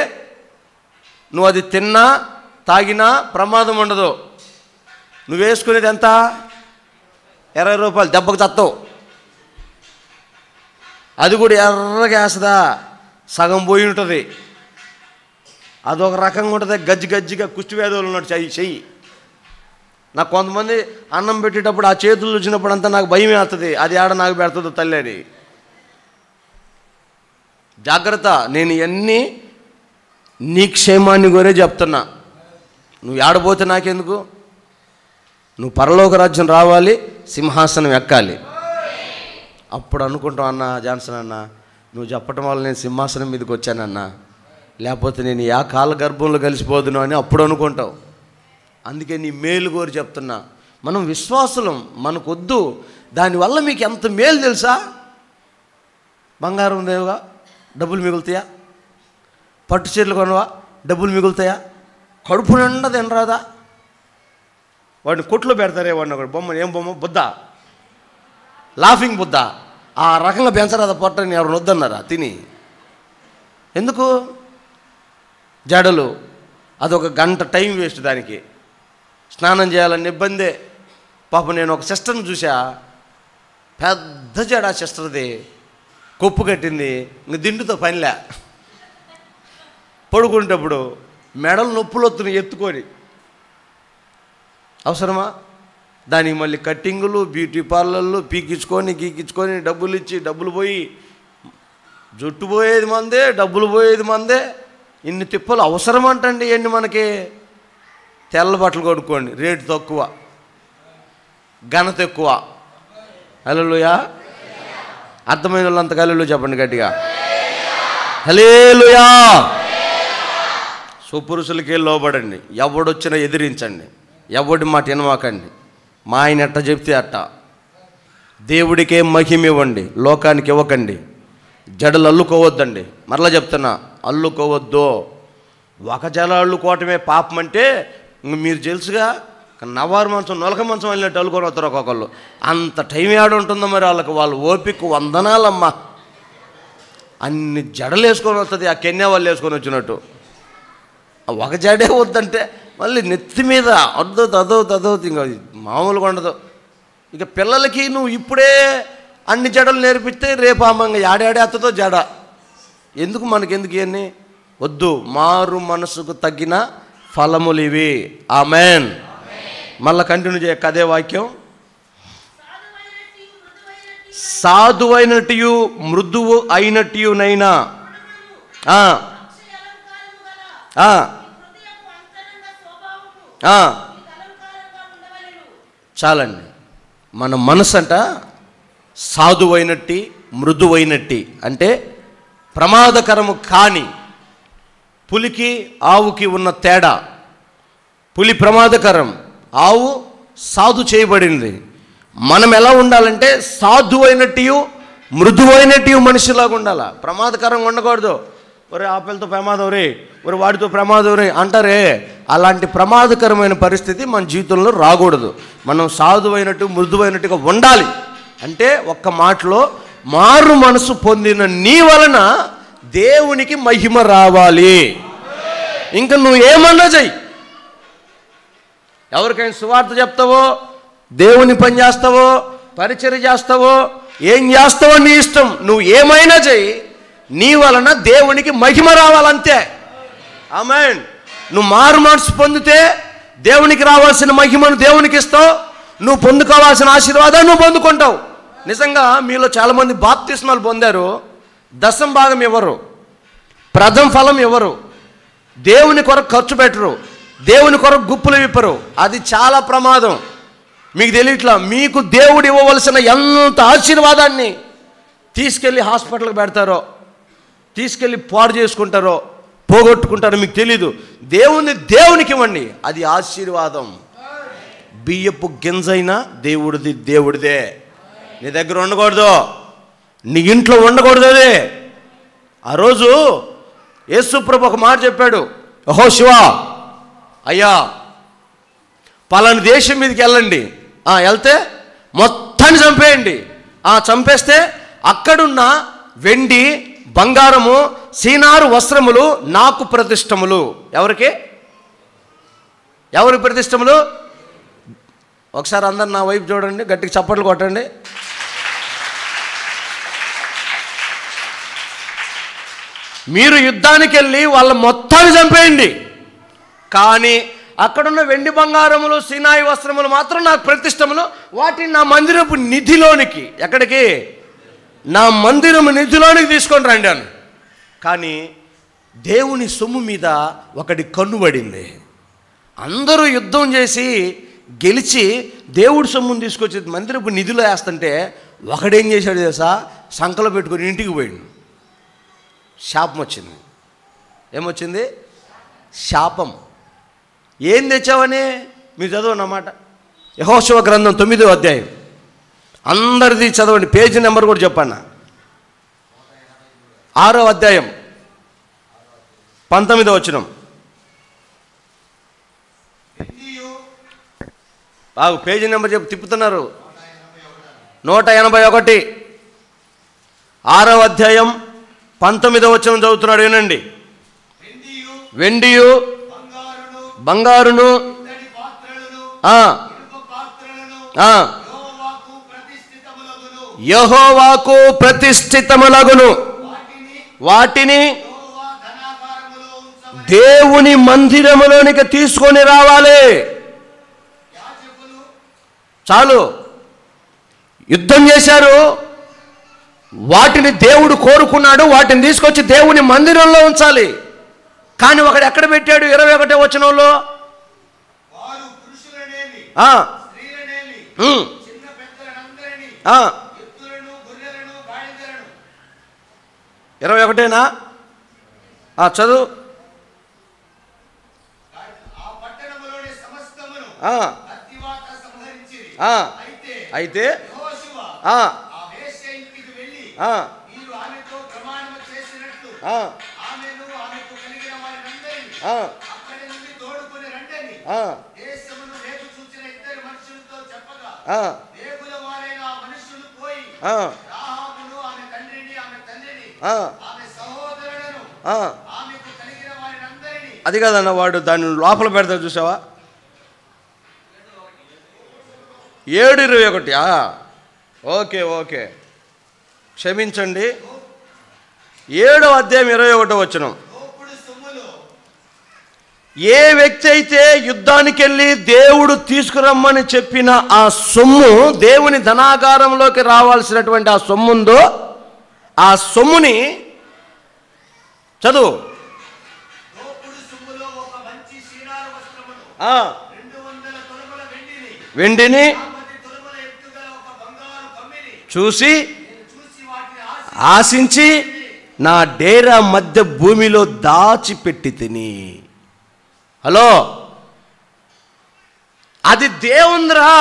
నువ్వు అది తిన్నా తాగినా ప్రమాదం ఉండదు. నువ్వు వేసుకునేది ఎంత? 20 రూపాయలు, దెబ్బకు తత్తవు. అది కూడా ఎర్రగా వేస్తుందా, సగం పోయి ఉంటుంది. అదొక రకంగా ఉంటుంది, గజ్జిగా కుష్టి వ్యాధులు ఉన్నట్టు చెయ్యి. నాకు కొంతమంది అన్నం పెట్టేటప్పుడు ఆ చేతులు వచ్చినప్పుడు అంతా నాకు భయం వేస్తుంది, అది ఆడ నాకు పెడుతుందో తల్లి అని. జాగ్రత్త. నేను ఇవన్నీ నీ క్షేమాన్ని కోరే చెప్తున్నా. నువ్వు ఆడబోతే నాకెందుకు? నువ్వు పరలోక రాజ్యం రావాలి, సింహాసనం ఎక్కాలి. అప్పుడు అనుకుంటావు, అన్న జాన్సన్ అన్న నువ్వు చెప్పటం వల్ల నేను సింహాసనం మీదకి వచ్చానన్నా, లేకపోతే నేను యా కాల గర్భంలో కలిసిపోదును అని అప్పుడు అనుకుంటావు. అందుకే నీ మేలు కోరి చెప్తున్నా. మనం విశ్వాసులం, మనకొద్దు. దానివల్ల మీకు ఎంత మేలు తెలుసా? బంగారం దేవుగా డబ్బులు మిగులుతాయా? పట్టు చీరలు కొనవా డబ్బులు మిగులుతాయా? కడుపు నిండా తినరాదా? వాడిని కొట్లో పెడతారే, వాడిని ఒకటి బొమ్మ, ఏం బొమ్మ? బుద్ధ, లాఫింగ్ బుద్ధ. ఆ రకంగా పెంచరాదా పొట్టని? ఎవరు వద్దన్నారా తిని? ఎందుకు? జడలు, అదొక గంట టైం వేస్ట్ దానికి. స్నానం చేయాలని ఇబ్బందే. పాపం నేను ఒక సిస్టర్ని చూసా, పెద్ద జడ సిస్టర్ది, కొప్పు కట్టింది, ఇంక దిండుతో పనిలే. పడుకునేటప్పుడు మెడలు నొప్పులు వస్తున్నాయి ఎత్తుకొని. అవసరమా? దానికి మళ్ళీ కట్టింగులు, బ్యూటీ పార్లర్లు, గీకించుకొని డబ్బులు ఇచ్చి డబ్బులు పోయి, జుట్టు పోయేది మందే, డబ్బులు పోయేది మందే. ఇన్ని తిప్పలు అవసరమంటండి ఇవన్నీ మనకి. తెల్ల బట్టలు కొనుక్కోండి, రేటు తక్కువ, ఘనత ఎక్కువ. హల్లెలూయా. అర్థమైన వాళ్ళంత హల్లెలూయా చెప్పండి గట్టిగా. హల్లెలూయా. సుపురుషులకే లోబడండి, ఎవడొచ్చినా ఎదిరించండి, ఎవడి మాట వినమాకండి. మా ఆయన ఎట్ట చెప్తే అట్ట. దేవుడికే మహిమ ఇవ్వండి, లోకానికి ఇవ్వకండి. జడలు అల్లుకోవద్దండి. మరలా చెప్తున్నా, అల్లుకోవద్దు. ఒక జడ అల్లుకోవటమే పాపం అంటే మీరు తెలుసుగా, నవారు మంచం నొలక మంచం వెళ్ళినట్టు అల్లుకొని వస్తారు ఒక్కొక్కళ్ళు. అంత టైం ఏడ ఉంటుందో మరి వాళ్ళకి, వాళ్ళ ఓపిక వందనాలమ్మా. అన్ని జడలు వేసుకొని వస్తుంది, ఆ కెన్యా వాళ్ళు వేసుకొని వచ్చినట్టు. ఒక జడే వద్దంటే మళ్ళీ నెత్తి మీద అదవుతుంది, ఇంకా మామూలుగా ఉండదు. ఇక పిల్లలకి నువ్వు ఇప్పుడే అన్ని జడలు నేర్పిస్తే రేపు అమ్మంగా ఏడాడేత్తతో జడ. ఎందుకు మనకెందుకు ఇవన్నీ వద్దు. మారు మనసుకు తగ్గిన ఫలములు ఇవి. ఆమెన్. మళ్ళీ కంటిన్యూ చేయక అదే వాక్యం. సాధువైనట్టు మృదువు అయినట్టునైనా చాలండి. మన మనసు అంట సాధువైనట్టి మృదువైనట్టి అంటే ప్రమాదకరము కాని. పులికి ఆవుకి ఉన్న తేడా, పులి ప్రమాదకరం, ఆవు సాధు చేయబడింది. మనం ఎలా ఉండాలంటే సాధువైనట్టు మృదువైనట్టు మనిషిలాగా ఉండాలా. ప్రమాదకరంగా ఉండకూడదు. ఒరే ఆ పిల్లతో ప్రమాదం రే, ఒరే వాడితో ప్రమాదం రే అంటారే, అలాంటి ప్రమాదకరమైన పరిస్థితి మన జీవితంలో రాకూడదు. మనం సాధువైనట్టు మృదువైనట్టుగా ఉండాలి. అంటే ఒక్క మాటలో మారు మనసు పొందిన నీ వలన దేవునికి మహిమ రావాలి. ఇంకా నువ్వు ఏమన్నా చెయ్యి, ఎవరికైనా సువార్త చెప్తావో, దేవుని పని చేస్తావో, పరిచర్య చేస్తావో, ఏం చేస్తావో నీ ఇష్టం. నువ్వు ఏమైనా చెయ్యి, నీ వలన దేవునికి మహిమ రావాలంతే. ఆమేన్. నువ్వు మారు మనసు పొందితే దేవునికి రావాల్సిన మహిమను దేవునికి ఇస్తావు, నువ్వు పొందుకోవాల్సిన ఆశీర్వాదాన్ని నువ్వు పొందుకుంటావు. నిజంగా మీలో చాలామంది బాప్తిస్మాలు పొందారు, దశం భాగం ఇవ్వరు, ప్రథమ ఫలం ఇవ్వరు, దేవుని కొరకు ఖర్చు పెట్టరు, దేవుని కొరకు గుప్పులు విప్పరు. అది చాలా ప్రమాదం. మీకు తెలియట్లా, మీకు దేవుడు ఇవ్వవలసిన ఎంత ఆశీర్వాదాన్ని తీసుకెళ్ళి హాస్పిటల్కి పెడతారో, తీసుకెళ్ళి పాడు చేసుకుంటారో, పోగొట్టుకుంటారో మీకు తెలీదు. దేవునికి ఇవ్వండి, అది ఆశీర్వాదం. బియ్యపు గింజైనా దేవుడిదే. నీ దగ్గర ఉండకూడదు, నీ ఇంట్లో ఉండకూడదు. అదే ఆ రోజు యేసుప్రభు ఒక మాట చెప్పాడు, ఓహో శివా, అయ్యా పలానా దేశం మీదకి వెళ్ళండి, వెళ్తే మొత్తాన్ని చంపేయండి. చంపేస్తే అక్కడున్న వెండి బంగారము సీనారు వస్త్రములు నాకు ప్రతిష్టములు. ఎవరికి ప్రతిష్టములు? ఒకసారి అందరు నా వైపు చూడండి, గట్టిగా చప్పట్లు కొట్టండి. మీరు యుద్ధానికి వెళ్ళి వాళ్ళ మొత్తాన్ని చంపేయండి, కానీ అక్కడున్న వెండి బంగారములు సీనాయి వస్త్రములు మాత్రం నాకు ప్రతిష్టములు. వాటిని నా మందిరపు నిధిలోనికి, ఎక్కడికి? నా మందిరము నిధిలోనికి తీసుకొని రండి అని. కానీ దేవుని సొమ్ము మీద ఒకటి కన్నుబడింది. అందరూ యుద్ధం చేసి గెలిచి దేవుడి సొమ్ముని తీసుకొచ్చి మందిరపు నిధిలో వేస్తుంటే ఒకడేం చేశాడు తెలుసా? సంకలో పెట్టుకొని ఇంటికి పోయిండు. శాపం వచ్చింది. ఏమొచ్చింది? శాపం. ఏం తెచ్చావని మీరు చదవన్నమాట. యెహోషువ గ్రంథం 9వ అధ్యాయం అందరిది చదవండి, పేజీ నెంబర్ కూడా చెప్పన్నా. 6వ అధ్యాయం 19వ వచనం. బాగు పేజీ నెంబర్ చెప్పి తిప్పుతున్నారు. 181 6వ అధ్యాయం 19వ వచనం చదువుతున్నాడు, వినండి. వెండియు బంగారును యెహోవాకు ప్రతిష్ఠితములగును, వాటిని దేవుని మందిరములోనికి తీసుకొని రావాలి. చాలు, యుద్ధం చేశారు, వాటిని దేవుడు కోరుకున్నాడు, వాటిని తీసుకొచ్చి దేవుని మందిరంలో ఉంచాలి. కానీ ఒకడు ఎక్కడ పెట్టాడు? 21వ వచనంలో 21 చదువు. అయితే దేవుల వారైన ఆ మనుషులు పోయి రాహాబును ఆమె తండ్రిని ఆమె తండ్రిని ఆమె సహోదరులను ఆమెకు కలిగిన వారినందరినీ. అది కాదన్న, వాడు దాన్ని లోపల పెడతాడు చూసావా? 7:21. ఓకే క్షమించండి. 7వ అధ్యాయం 21వ వచనం. ఏ వ్యక్తి అయితే యుద్ధానికి వెళ్ళి దేవుడు తీసుకురమ్మని చెప్పిన ఆ సొమ్ము, దేవుని ధనాగారంలోకి రావాల్సినటువంటి ఆ సొమ్ము ఉందో, ఆ సొమ్ముని చదువు. వెండిని చూసి ఆశించి నా డేరా మధ్య భూమిలో దాచిపెట్టి తిని. హలో, అది దేవుందిరా,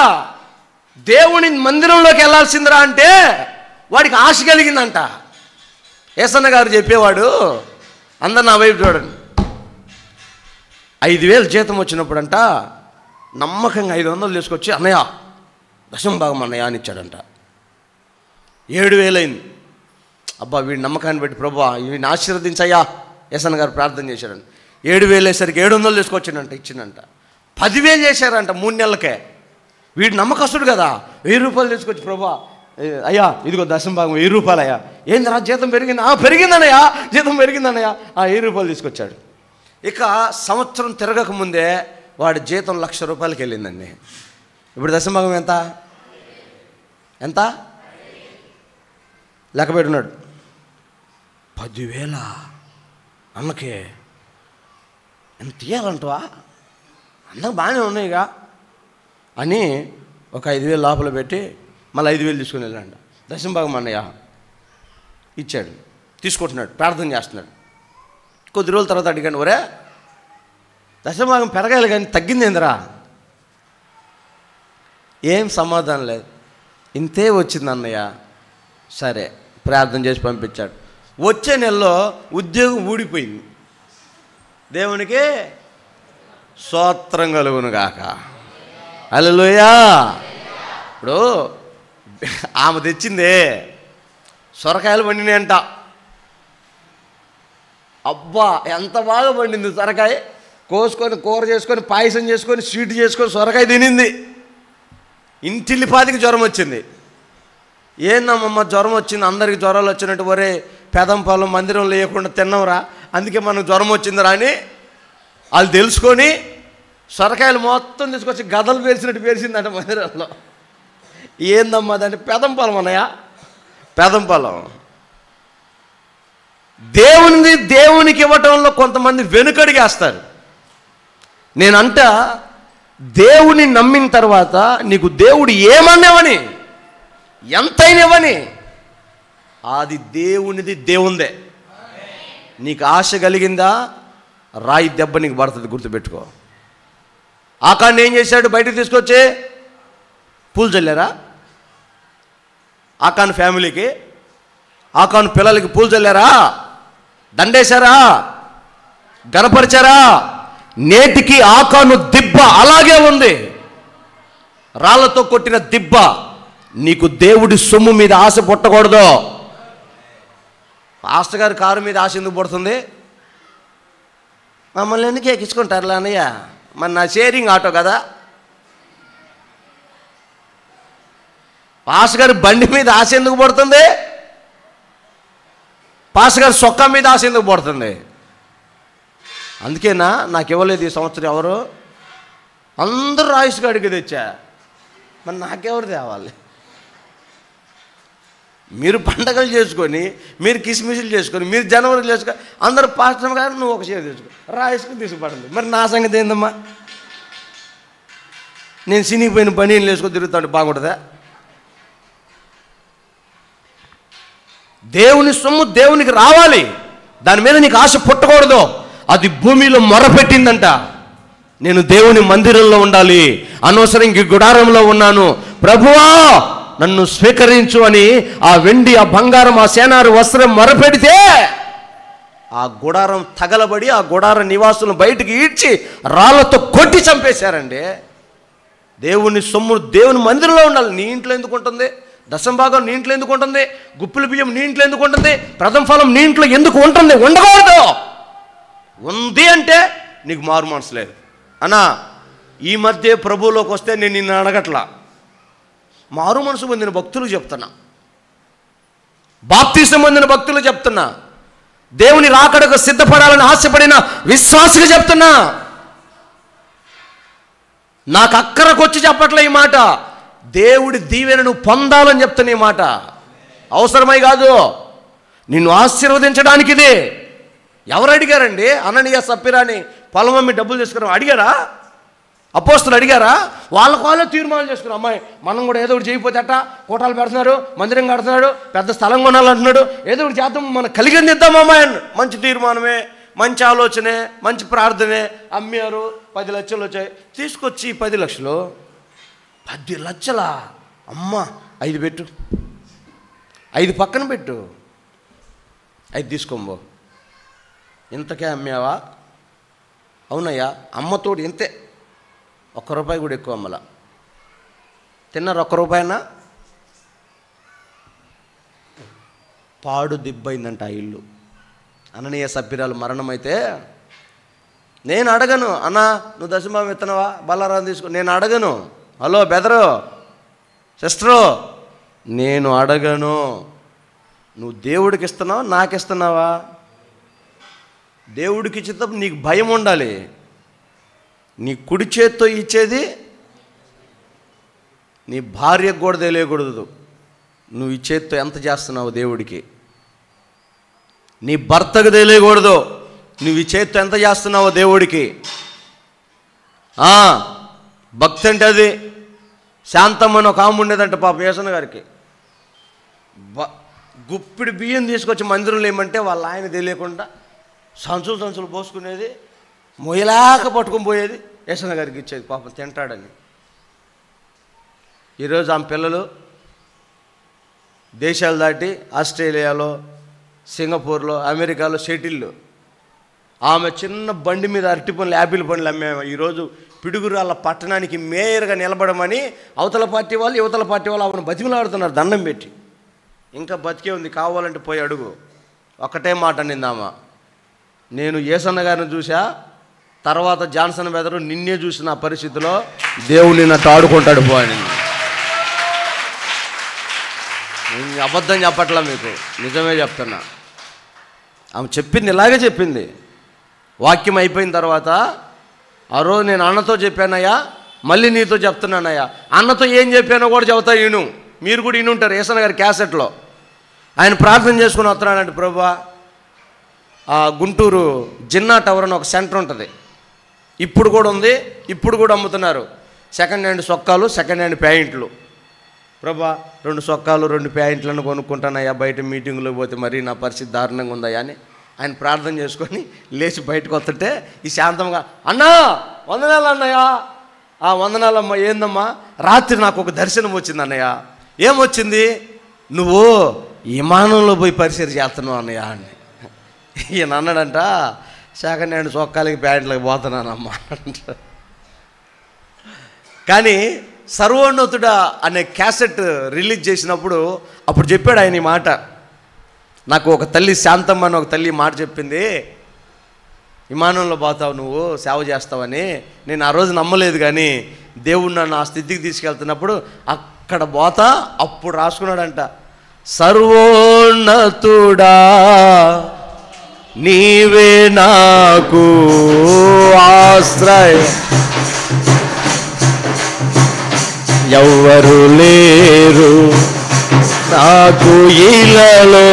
దేవుని మందిరంలోకి వెళ్ళాల్సిందిరా అంటే వాడికి ఆశ కలిగిందంట. ఏసన్న గారు చెప్పేవాడు, అందరు నా వైపు చూడండి. 5,000 జీతం వచ్చినప్పుడంట నమ్మకంగా 500 తీసుకొచ్చి, అన్నయ్య దశమ భాగం అన్నయ్య అని ఇచ్చాడంట. 7,000 అయింది. అబ్బా, వీడి నమ్మకాన్ని బట్టి ప్రభువా వీడిని ఆశీర్వదించయ్యా ఏసన్న గారు ప్రార్థన చేశాడంట. 7,000 అయ్యేసరికి 700 తీసుకొచ్చిందంట, ఇచ్చిందంట. 10,000 చేశారంట 3 నెలలకే. వీడు నమ్మకస్తుడు కదా, 1000 రూపాయలు తీసుకొచ్చి, ప్రభువా అయ్యా ఇదిగో దశమ భాగం 1000 రూపాయలు అయ్యా. ఏందిరా జీతం పెరిగింది? పెరిగిందనయ్యా, జీతం పెరిగిందనయ్యా. 1000 రూపాయలు తీసుకొచ్చాడు. ఇక సంవత్సరం తిరగక ముందే వాడి జీతం 1,00,000 రూపాయలకి వెళ్ళిందండి. ఇప్పుడు దశమ భాగం ఎంత ఎంత లెక్క పెట్టున్నాడు. 10,000 అమ్మకే ఎంత తీయాలంటవా? అందరూ బాగానే ఉన్నాయిగా అని ఒక 5,000 లోపల పెట్టి మళ్ళీ 5,000 తీసుకుని వెళ్ళాడు. దశమ భాగం అన్నయ్య ఇచ్చాడు, తీసుకుంటున్నాడు, ప్రార్థన చేస్తున్నాడు. కొద్ది రోజుల తర్వాత అడిగాను, ఒరే దశమ భాగం పెరగాలి కానీ తగ్గింది ఏందిరా? ఏం సమాధానం లేదు. ఇంతే వచ్చింది అన్నయ్య. సరే, ప్రార్థన చేసి పంపించాడు. వచ్చే నెలలో ఉద్యోగం ఊడిపోయింది. దేవునికి స్తోత్రం కలుగును గాక. హల్లెలూయా. ఇప్పుడు ఆమె తెచ్చిందే సొరకాయలు పండినాయంట. అబ్బా ఎంత బాగా పండింది సొరకాయ. కోసుకొని కూర చేసుకొని పాయసం చేసుకొని స్వీట్ చేసుకొని సొరకాయ తినింది. ఇంటిల్లిపాదికి జ్వరం వచ్చింది. ఏందమ్మమ్మ జ్వరం వచ్చింది, అందరికి జ్వరాలు వచ్చినట్టు, ఒరే పెదంపాలెం మందిరం లేకుండా తిన్నాంరా, అందుకే మనకు జ్వరం వచ్చిందిరా అని వాళ్ళు తెలుసుకొని సొరకాయలు మొత్తం తీసుకొచ్చి గదలు పేర్చినట్టు పేర్చిందంట మందిరంలో. ఏందమ్మా దాన్ని? పెదంపాలెం అన్నయ్య, పెదంపాలెం. దేవునికి ఇవ్వటంలో కొంతమంది వెనుకడిగేస్తారు. నేనంట దేవుని నమ్మిన తర్వాత నీకు దేవుడు ఏమన్నావని, ఎంతైనవని, అది దేవునిది, దేవుందే. నీకు ఆశ కలిగిందా, రాయి దెబ్బ నీకు పడుతుంది, గుర్తుపెట్టుకో. ఆకాన్ని ఏం చేశాడు? బయటకు తీసుకొచ్చి పూలు చల్లారా? ఆకాన్ ఫ్యామిలీకి, ఆకాన్ పిల్లలకి పూలు చల్లారా? దండేశారా? గనపరిచారా? నేటికి ఆకాను దిబ్బ అలాగే ఉంది, రాళ్లతో కొట్టిన దిబ్బ. నీకు దేవుడి సొమ్ము మీద ఆశ పుట్టకూడదు. పాస్టర్ గారి కారు మీద ఆశ ఎందుకు పడుతుంది? మమ్మల్ని ఎందుకు ఎక్కించుకుంటారులే అన్నయ్య, మరి నా షేరింగ్ ఆటో కదా. పాస్టర్ గారి బండి మీద ఆశ ఎందుకు పడుతుంది? పాస్టర్ గారి సొక్కా మీద ఆశ ఎందుకు పడుతుంది? అందుకేనా నాకు ఇవ్వలేదు ఈ సంవత్సరం ఎవరు? అందరూ రాయిస్ గాడికి తెచ్చా, మరి నాకెవరు తేవాలి? మీరు పండగలు చేసుకొని, మీరు కిస్మిస్లు చేసుకొని, మీరు జనవరి చేసుకొని, అందరూ పాస్టర్ గారు నువ్వు ఒక షేర్ తెచ్చుకో, రాయిస్కి తీసుకుపడింది. మరి నా సంగతి ఏందమ్మా? నేను సినిగిపోయిన బనీలు వేసుకొని తిరుగుతాడు, బాగుంటుందా? దేవుని సొమ్ము దేవునికి రావాలి, దాని మీద నీకు ఆశ పుట్టకూడదు. అది భూమిలో మొరపెట్టిందంట, నేను దేవుని మందిరంలో ఉండాలి, అనవసరంగా గుడారంలో ఉన్నాను, ప్రభువా నన్ను స్వీకరించు అని ఆ వెండి, ఆ బంగారం, ఆ సేనారు వస్త్రం మొరపెడితే ఆ గుడారం తగలబడి ఆ గుడార నివాసులను బయటికి ఈడ్చి రాళ్లతో కొట్టి చంపేశారండి. దేవుని సొమ్ము దేవుని మందిరంలో ఉండాలి. నీ ఇంట్లో ఎందుకు ఉంటుంది? దశంభాగం నీ ఇంట్లో ఎందుకు ఉంటుంది? గుప్పిల బియ్యం నీ ఇంట్లో ఎందుకు ఉంటుంది? ప్రథమ ఫలం నీ ఇంట్లో ఎందుకు ఉంటుంది? ఉండకూడదు. ఉంది అంటే నీకు మారు మనసు లేదు. అన్నా, ఈ మధ్య ప్రభువులోకి వస్తే నేను నిన్ను అడగట్లా, మారు మనసు పొందిన భక్తులు చెప్తున్నా, బాప్తిసం పొందిన భక్తులు చెప్తున్నా, దేవుని రాకడకు సిద్ధపడాలని ఆశపడిన విశ్వాసిగా చెప్తున్నా. నాకు అక్కరకు వచ్చి చెప్పట్లే ఈ మాట, దేవుడి దీవెనను పొందాలని చెప్తున్నా ఈ మాట. అవసరమై కాదు, నిన్ను ఆశీర్వదించడానికి ఇది. ఎవరు అడిగారండి? అననీయ సప్పిరాని పొలం అమ్మి డబ్బులు తీసుకున్నాం అడిగారా? అపోస్తులు అడిగారా? వాళ్ళ తీర్మానం చేసుకున్నారు, అమ్మాయి మనం కూడా ఏదో ఒకటి చేయకపోతే అట్ట, కోటాలు పెడుతున్నాడు, మందిరం కడుతున్నాడు, పెద్ద స్థలం కొనాలంటున్నాడు, ఏదో ఒకటి చేద్దాం, మనం కలిగింది ఇద్దాం అమ్మాయి. మంచి తీర్మానమే, మంచి ఆలోచనే, మంచి ప్రార్థనే. అమ్మారు, 10 లక్షలు వచ్చాయి. తీసుకొచ్చి 10 లక్షలు, 10 లక్షలా? అమ్మ 5 పెట్టు, 5 పక్కన పెట్టు, 5 తీసుకోంబో. ఇంతకే అమ్మావా? అవునయ్యా, అమ్మతోడు ఇంతే, ₹1 కూడా ఎక్కువ అమ్మలా. తిన్నారు ₹1? పాడు దిబ్బైందంట ఆ ఇల్లు. అననీయ సప్పిరాలు మరణమైతే నేను అడగను, అన్నా నువ్వు దశమభాగం ఇత్తనవా, బలారాన్ని తీసుకో, నేను అడగను. హలో బెదరు, సిస్టరు, నేను అడగను. నువ్వు దేవుడికి ఇస్తున్నావా, నాకు ఇస్తున్నావా? దేవుడికి ఇచ్చేటప్పుడు నీకు భయం ఉండాలి. నీ కుడి చేత్తో ఇచ్చేది నీ భార్యకు కూడా తెలియకూడదు. నువ్వు ఈ చేత్తో ఎంత చేస్తున్నావు దేవుడికి. నీ భర్తకు తెలియకూడదు నువ్వు ఈ చేత్తో ఎంత చేస్తున్నావో దేవుడికి. భక్తి అంటే అది. శాంతమ్మని ఒక ఆమె ఉండేదంట పాపం యేసన్న గారికి. గుప్పిడి బియ్యం తీసుకొచ్చి మందిరంలో ఏమంటే వాళ్ళ ఆయన తెలియకుండా సంచులు పోసుకునేది, మొయ్యలాక పట్టుకొని పోయేది, యేసన్న గారికి ఇచ్చేది, పాపం తింటాడని. ఈరోజు ఆమె పిల్లలు దేశాలు దాటి ఆస్ట్రేలియాలో, సింగపూర్లో, అమెరికాలో సెటిల్లు. ఆమె చిన్న బండి మీద అరటి పనులు, యాపిల్ పనులు అమ్మేమో ఈరోజు పిడుగురాళ్ళ పట్టణానికి మేయర్గా నిలబడమని అవతల పార్టీ వాళ్ళు యువతల పార్టీ వాళ్ళు ఆమెను బతిమలాడుతున్నారు దండం పెట్టి. ఇంకా బతికే ఉంది, కావాలంటే పోయి అడుగు. ఒకటే మాట నిందామా, నేను యేసన్న గారిని చూసా, తర్వాత జాన్సన్ బెదరు నిన్నే చూసిన ఆ పరిస్థితిలో దేవుడు నన్ను ఆడుకుంటాడు పో అని. నేను అబద్ధం చెప్పట్లా మీకు, నిజమే చెప్తున్నా. ఆమె చెప్పింది ఇలాగే చెప్పింది. వాక్యం అయిపోయిన తర్వాత ఆ రోజు నేను అన్నతో చెప్పానయ్యా, మళ్ళీ నీతో చెప్తున్నానయ్యా. అన్నతో ఏం చెప్పానో కూడా చెబుతా, ఈను మీరు కూడా ఈనుంటారు. యేసన్న గారి క్యాసెట్లో ఆయన ప్రార్థన చేసుకుని వస్తున్నాడంటే, ప్రభువా గుంటూరు జిన్నా టవర్ అని ఒక సెంటర్ ఉంటుంది, ఇప్పుడు కూడా ఉంది, ఇప్పుడు కూడా అమ్ముతున్నారు సెకండ్ హ్యాండ్ సొక్కాలు, సెకండ్ హ్యాండ్ ప్యాంట్లు. ప్రభా 2 సొక్కాలు 2 ప్యాంట్లను కొనుక్కుంటానయ్యా, బయట మీటింగులకు పోతే మరీ నా పరిస్థితి దారుణంగా ఉందయ్యా అని ఆయన ప్రార్థన చేసుకొని లేచి బయటకు వస్తుంటే ఈ శాంతంగా, అన్నా వందనాలు అన్నయ్య. వందనాలమ్మా. ఏందమ్మా? రాత్రి నాకు ఒక దర్శనం వచ్చింది అన్నయ్య. ఏమొచ్చింది? నువ్వు విమానంలో పోయి పరిచయం చేస్తున్నావు అన్నయ్య అని. ఈయన అన్నాడంట, సెకండ్ హ్యాండ్ చొక్కాలకి ప్యాంట్లకి పోతున్నానమ్మా అంట. కానీ సర్వోన్నతుడా అనే క్యాసెట్ రిలీజ్ చేసినప్పుడు అప్పుడు చెప్పాడు ఆయన ఈ మాట. నాకు ఒక తల్లి, శాంతమ్మ అని ఒక తల్లి మాట చెప్పింది, విమానంలో పోతావు నువ్వు, సేవ చేస్తావని. నేను ఆ రోజు నమ్మలేదు, కానీ దేవుడు నన్ను ఆ స్థితికి తీసుకెళ్తున్నప్పుడు అక్కడ పోతా అప్పుడు రాసుకున్నాడంట, సర్వోన్నతుడా నీవే నాకు ఆశ్రయ, ఎవ్వరు లేరు నాకు ఇలలో,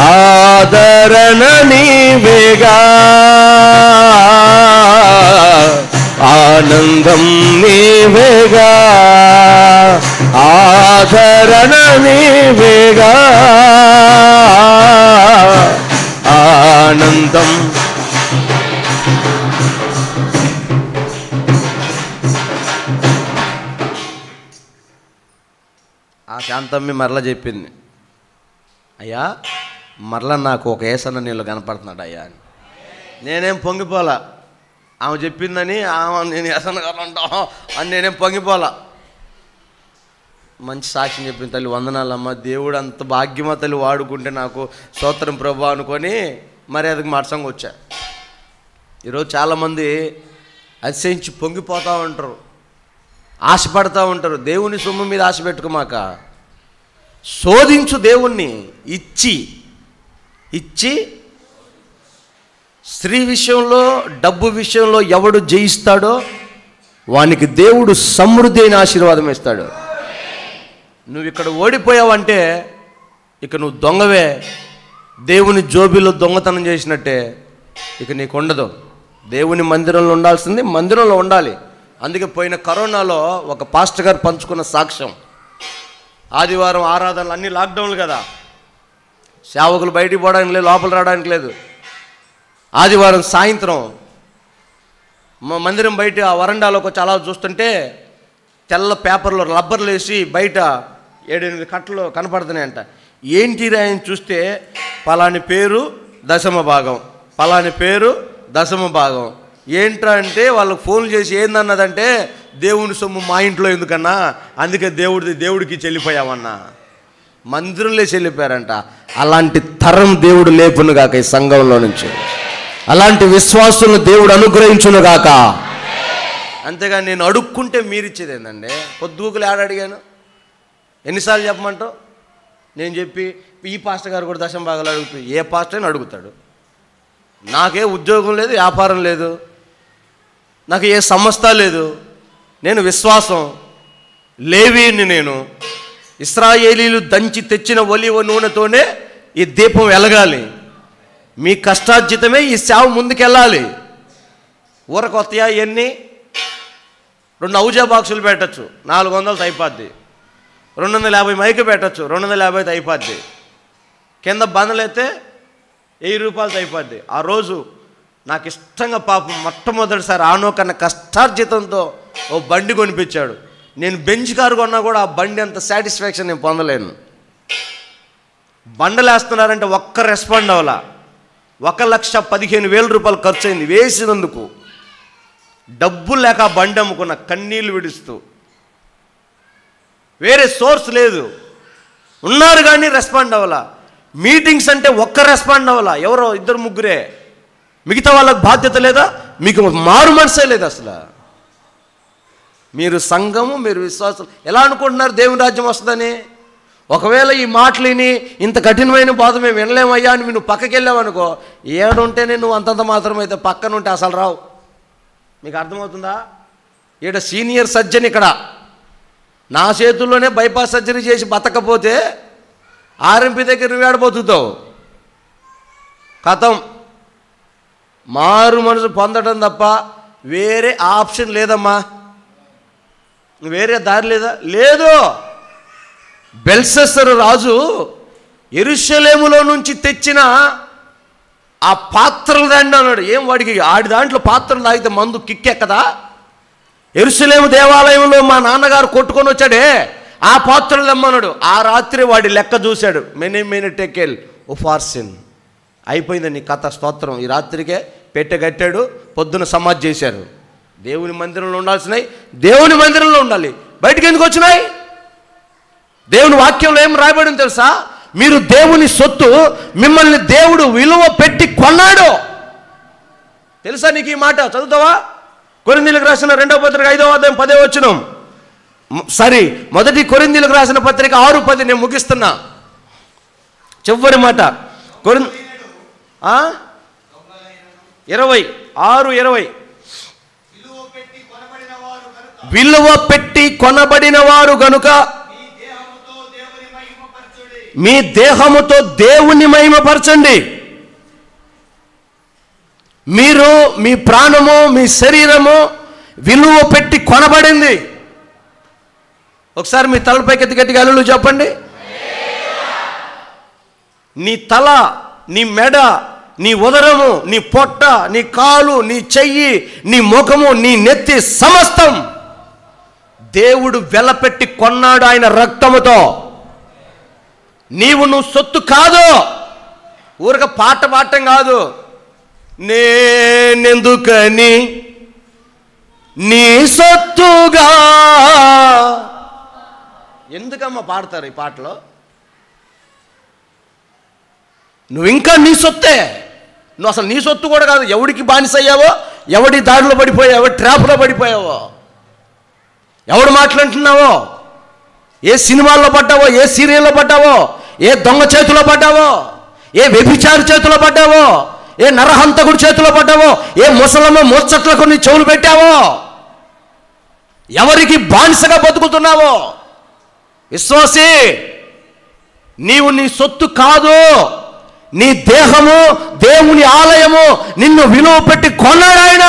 ఆదరణ నీవేగా, ఆనందం నీవేగా, ఆదరణ నీవేగా, ఆనందం. ఆ శాంతమ్మి మరలా చెప్పింది, అయ్యా మరలా నాకు ఒక యేసన్న నీళ్ళు కనపడుతున్నాడు అయ్యా అని. నేనేం పొంగిపోలా, ఆమె చెప్పిందని నేను ఎసనగలంటా అని నేనేం పొంగిపోలా. మంచి సాక్ష్యం చెప్పిన తల్లి, వందనాలమ్మ, దేవుడు అంత భాగ్యమా తల్లి వాడుకుంటే నాకు స్తోత్రం ప్రభు అనుకొని మర్యాదకు మార్చంగా వచ్చా. ఈరోజు చాలామంది అతిశయించి పొంగిపోతూ ఉంటారు, ఆశపడతా ఉంటారు. దేవుని సొమ్ము మీద ఆశ పెట్టుకోమాక, శోధించు దేవుణ్ణి. ఇచ్చి స్త్రీ విషయంలో, డబ్బు విషయంలో ఎవడు జయిస్తాడో వానికి దేవుడు సమృద్ధి అయిన ఆశీర్వాదం ఇస్తాడు. నువ్వు ఇక్కడ ఓడిపోయావంటే ఇక నువ్వు దొంగవే, దేవుని జోబీలో దొంగతనం చేసినట్టే. ఇక నీకు ఉండదు. దేవుని మందిరంలో ఉండాల్సింది మందిరంలో ఉండాలి. అందుకే పోయిన కరోనాలో ఒక పాస్టర్ గారు పంచుకున్న సాక్ష్యం, ఆదివారం ఆరాధనలు అన్నీ లాక్డౌన్లు కదా, సేవకులు బయటికి పోవడానికి లేదు, లోపల రావడానికి లేదు. ఆదివారం సాయంత్రం మా మందిరం బయట ఆ వరండాలోకి వచ్చి అలా చూస్తుంటే తెల్ల పేపర్లో రబ్బర్లు వేసి బయట 7-8 కట్టలు కనపడుతున్నాయంట. ఏంటిరా అని చూస్తే పలాని పేరు దశమ భాగం, పలాని పేరు దశమ భాగం. ఏంట్రా అంటే వాళ్ళకి ఫోన్లు చేసి ఏందన్నదంటే, దేవుని సొమ్ము మా ఇంట్లో ఎందుకన్నా, అందుకే దేవుడికి చెల్లిపోయామన్నా. మందిరంలో చెల్లిపోయారంట. అలాంటి తరం దేవుడు లేపునుగాక ఈ సంఘంలో నుంచి, అలాంటి విశ్వాసులను దేవుడు అనుగ్రహించునుగాక. అంతేగా నేను అడుక్కుంటే మీరిచ్చేది ఏంటండి? పొద్దుగులు అడిగాను, ఎన్నిసార్లు చెప్పమంటావు? నేను చెప్పి ఈ పాస్టర్ గారు కూడా దశమ భాగాలు అడుగుతూ, ఏ పాస్టర్ అని అడుగుతాడు. నాకే ఉద్యోగం లేదు, వ్యాపారం లేదు, నాకు ఏ సంస్థ లేదు, నేను విశ్వాసం లేవీని. నేను ఇశ్రాయేలీలు దంచి తెచ్చిన ఒలివ నూనెతోనే ఈ దీపం వెలగాలి. మీ కష్టార్జితమే ఈ సేవ ముందుకెళ్ళాలి. ఊరకొత్తయా ఎన్ని 2 ఔజా బాక్సులు పెట్టచ్చు, 400 అయిపోద్ది. 250 మైకు పెట్టచ్చు, 250 అయిపోద్ది. కింద బందలైతే 1000 రూపాయలతో అయిపోద్ది. ఆ రోజు నాకు ఇష్టంగా పాపం మొట్టమొదటిసారి ఆనోకన్న కష్టార్జితంతో ఓ బండి కొనిపించాడు. నేను బెంచ్ కారు కొన్నా కూడా ఆ బండి అంత సాటిస్ఫాక్షన్ నేను పొందలేను. బండలు వేస్తున్నారంటే ఒక్క రెస్పాండ్ అవ్వాలా. 1,15,000 రూపాయలు ఖర్చు అయింది వేసినందుకు. డబ్బులు లేక ఆ బండి అమ్ముకున్న, కన్నీళ్ళు విడుస్తూ. వేరే సోర్స్ లేదు, ఉన్నారు కానీ రెస్పాండ్ అవ్వాలా. మీటింగ్స్ అంటే ఒక్క రెస్పాండ్ అవ్వాలా, ఎవరో 2-3, మిగతా వాళ్ళకి బాధ్యత లేదా? మీకు మారు మనసే లేదు అసలు. మీరు సంఘము, మీరు విశ్వాసం ఎలా అనుకుంటున్నారు దేవుని రాజ్యం వస్తుందని? ఒకవేళ ఈ మాటలిని ఇంత కఠినమైన బాధ మేము వినలేమయ్యా అని నువ్వు పక్కకి వెళ్ళావనుకో, ఏడుంటేనే నువ్వు అంతంత మాత్రమైతే పక్కనుంటే అసలు రావు. మీకు అర్థమవుతుందా? ఈడ సీనియర్ సర్జన్, ఇక్కడ నా చేతుల్లోనే బైపాస్ సర్జరీ చేసి బతకపోతే ఆర్ఎంపీ దగ్గర నువ్వు ఏడబోతుతావు. కథం. మారు మనసు పొందడం తప్ప వేరే ఆప్షన్ లేదమ్మా. వేరే దారి లేదా? లేదు. బెల్షస్సరు రాజు యెరూషలేములో నుంచి తెచ్చిన ఆ పాత్రలు దండి అన్నాడు. ఏం వాడికి ఆడి దాంట్లో పాత్రలు తాగితే మందు కిక్కెక్కదా? యెరూషలేము దేవాలయంలో మా నాన్నగారు కొట్టుకొని వచ్చాడే, ఆ పాత్రలు తెమ్మన్నాడు. ఆ రాత్రి వాడి లెక్క చూశాడు. Many టెకెల్ Upharsin. అయిపోయింది నీ కథ. స్తోత్రం. ఈ రాత్రికే పెట్టె కట్టాడు, పొద్దున సమాధి చేశారు. దేవుని మందిరంలో ఉండాల్సినవి దేవుని మందిరంలో ఉండాలి. బయటికి ఎందుకు వచ్చినాయి? దేవుని వాక్యంలో ఏం రాయబడింది తెలుసా? మీరు దేవుని సొత్తు, మిమ్మల్ని దేవుడు విలువ పెట్టి కొన్నాడు. తెలుసా నీకు ఈ మాట? చదువుతావా? కొరింథీయులకు రాసిన 2వ పత్రిక 5వ అధ్యాయం 10వ వచనం. సారీ, 1 కొరింథీయులకు రాసిన పత్రిక 6:10. నేను ముగిస్తున్నా. చివరి మాట 20:6-20. విలువ పెట్టి కొనబడిన వారు గనుక మీ దేహముతో దేవుని మహిమపరచండి. మీరు, మీ ప్రాణము, మీ శరీరము విలువ పెట్టి కొనబడింది. ఒకసారి మీ తలపైకి గట్టిగా హల్లెలూయా చెప్పండి. నీ తల, నీ మెడ, నీ ఉదరము, నీ పొట్ట, నీ కాలు, నీ చెయ్యి, నీ ముఖము, నీ నెత్తి సమస్తం దేవుడు వెలపెట్టి కొన్నాడు ఆయన రక్తముతో. నువ్వు సొత్తు కాదు. ఊరక పాట పాడటం కాదు. నేనెందుకని నీ సొత్తుగా. ఎందుకమ్మా పాడతారు ఈ పాటలో? నువ్వు ఇంకా నీ సొత్తే. నువ్వు అసలు నీ సొత్తు కూడా కాదు. ఎవడికి బానిసయ్యావో, ఎవడి దారిలో పడిపోయావో, ఎవడి ట్రాప్లో పడిపోయావో, ఎవడు మాట్లాడుతున్నావో, ఏ సినిమాల్లో పడ్డావో, ఏ సీరియల్లో పడ్డావో, ఏ దొంగ చేతిలో పడ్డావో, ఏ వ్యభిచారి చేతిలో పడ్డావో, ఏ నరహంతకుడి చేతిలో పడ్డావో, ఏ ముసలమ్మ ముచ్చట్లకు నీ చెవులు పెట్టావో, ఎవరికి బానిసగా బతుకుతున్నావో, విశ్వాసి, నీవు నీ సొత్తు కాదు. నీ దేహము దేవుని ఆలయము. నిన్ను విలువ పెట్టి కొన్నాడు ఆయన.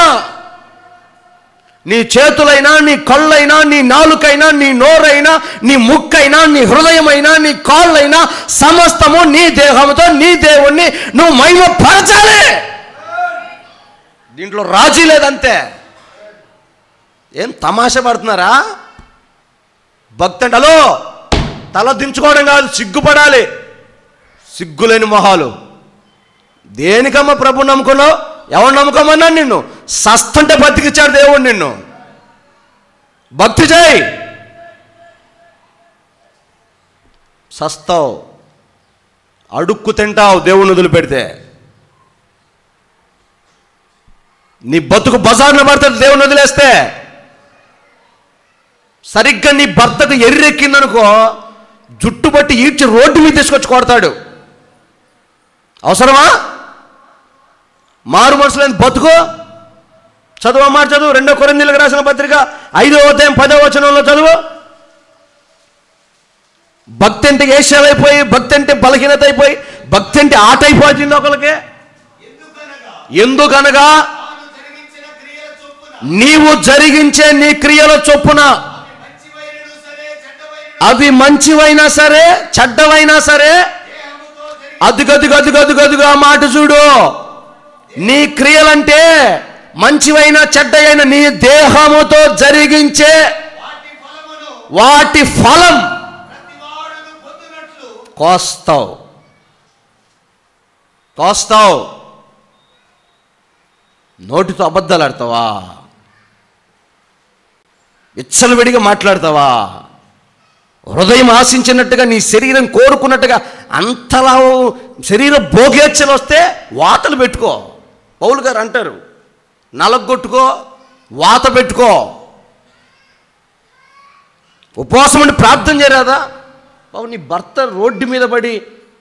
నీ చేతులైనా, నీ కళ్ళైనా, నీ నాలుకైనా, నీ నోరైనా, నీ ముక్కైనా, నీ హృదయమైనా, నీ కాళ్ళైనా సమస్తము నీ దేహంతో నీ దేవుణ్ణి నువ్వు మహిమపరచాలి. దీంట్లో రాజీ లేదంతే. ఏం తమాషా పడుతున్నారా? భక్తి అంటే హలో తల దించుకోవడం కాదు, సిగ్గుపడాలి. సిగ్గులేని మొహాలు. దేనికమ్మా ప్రభు నమ్ముకున్నావు? ఎవరు నమ్ముకోమన్నా? నిన్ను సస్తంటే బతికిచ్చాడు దేవుడు నిన్ను. భక్తి చేయి, సస్తావు, అడుక్కు తింటావు దేవుణ్ణి వదిలిపెడితే. నీ బతుకు బజార్లో పడుతుంది దేవుణ్ణి వదిలేస్తే. సరిగ్గా నీ భర్తకు ఎర్రెక్కిందనుకో, జుట్టు బట్టి ఈడ్చి రోడ్డు మీద తీసుకొచ్చి కొడతాడు. అవసరమా? మారు మనసులేని బతుకు. చదువు మాట చదువు. 2 కొరింథీయులకు రాసిన పత్రిక 5వ అధ్యాయం 10వ వచనంలో చదువు. భక్తి అంటే ఏషాలైపోయి, భక్తి అంటే బలహీనత అయిపోయి, భక్తి అంటే ఆట అయిపోతుంది ఒకరికి. ఎందుకనగా నీవు జరిగించే నీ క్రియల చొప్పున అవి మంచివైనా సరే చెడ్డవైనా సరే, అదుగదుగా మాట చూడు. నీ క్రియలంటే మంచివైనా చెడ్డైన నీ దేహముతో జరిగించే వాటి ఫలం కోస్తావు. నోటితో అబద్ధాలు ఆడతావా? విచ్చలవిడిగా మాట్లాడతావా? హృదయం ఆశించినట్టుగా, నీ శరీరం కోరుకున్నట్టుగా అంతలా శరీర భోగేచ్ఛలు వస్తే వాతలు పెట్టుకో. పౌలు గారు అంటారు, నలగొట్టుకో, వాత పెట్టుకో. ఉపవాసం ఉండి ప్రార్థన చేయరాదా? బాబు, నీ భర్త రోడ్డు మీద పడి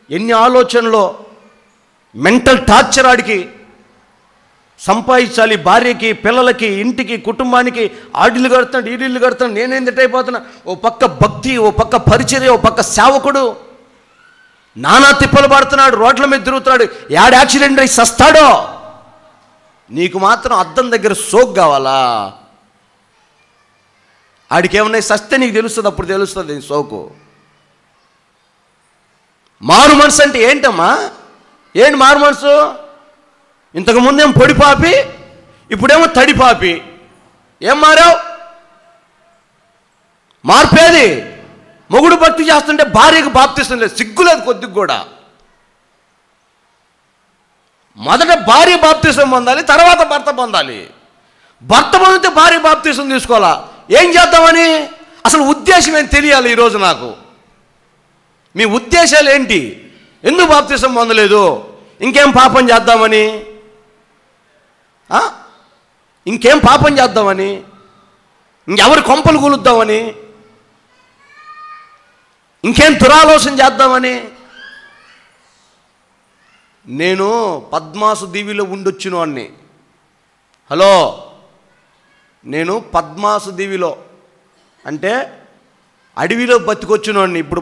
ఎన్ని ఆలోచనలో, మెంటల్ టార్చర్ ఆడికి. సంపాదించాలి, భార్యకి, పిల్లలకి, ఇంటికి, కుటుంబానికి. ఆడిల్లు కడుతున్నాడు, ఈడిల్లు కడుతున్నాడు, నేనేందుకు అయిపోతున్నా. ఓ పక్క భక్తి, ఓ పక్క పరిచర్య, ఓ పక్క సేవకుడు. నానా తిప్పలు పడుతున్నాడు, రోడ్ల మీద తిరుగుతున్నాడు. యాడ్ యాక్సిడెంట్ అయి సస్తాడో. నీకు మాత్రం అద్దం దగ్గర సోక్ కావాలా? ఆడికి ఏమన్నా సస్తే నీకు తెలుస్తుంది, అప్పుడు తెలుస్తుంది సోకు. మారు మనసు అంటే ఏంటమ్మా? ఏంటి మారు మనసు? ఇంతకుముందేం పొడి పాపి, ఇప్పుడేమో తడి పాపి. ఏం మారావు? మార్పేది. మొగుడు భక్తి చేస్తుంటే భార్యకు బాప్తిసం లేదు, సిగ్గులేదు కొద్దిగా కూడా. మొదట భార్య బాప్తిసం పొందాలి, తర్వాత భర్త పొందాలి. భర్త పొందితే భార్య బాప్తిసం తీసుకోవాలా? ఏం చేద్దామని? అసలు ఉద్దేశం ఏం తెలియాలి ఈరోజు నాకు. మీ ఉద్దేశాలు ఏంటి? ఎందుకు బాప్తిసం పొందలేదు? ఇంకేం పాపం చేద్దామని? ఇంకేం పాపం చేద్దామని? ఇంకెవరి కొంపలు కూలుద్దామని? ఇంకేం దురాలోచన చేద్దామని? నేను పద్మాసు దీవిలో ఉండొచ్చిన వాడిని. హలో, నేను పద్మాసు దీవిలో అంటే అడవిలో బతికొచ్చిన వాడిని. ఇప్పుడు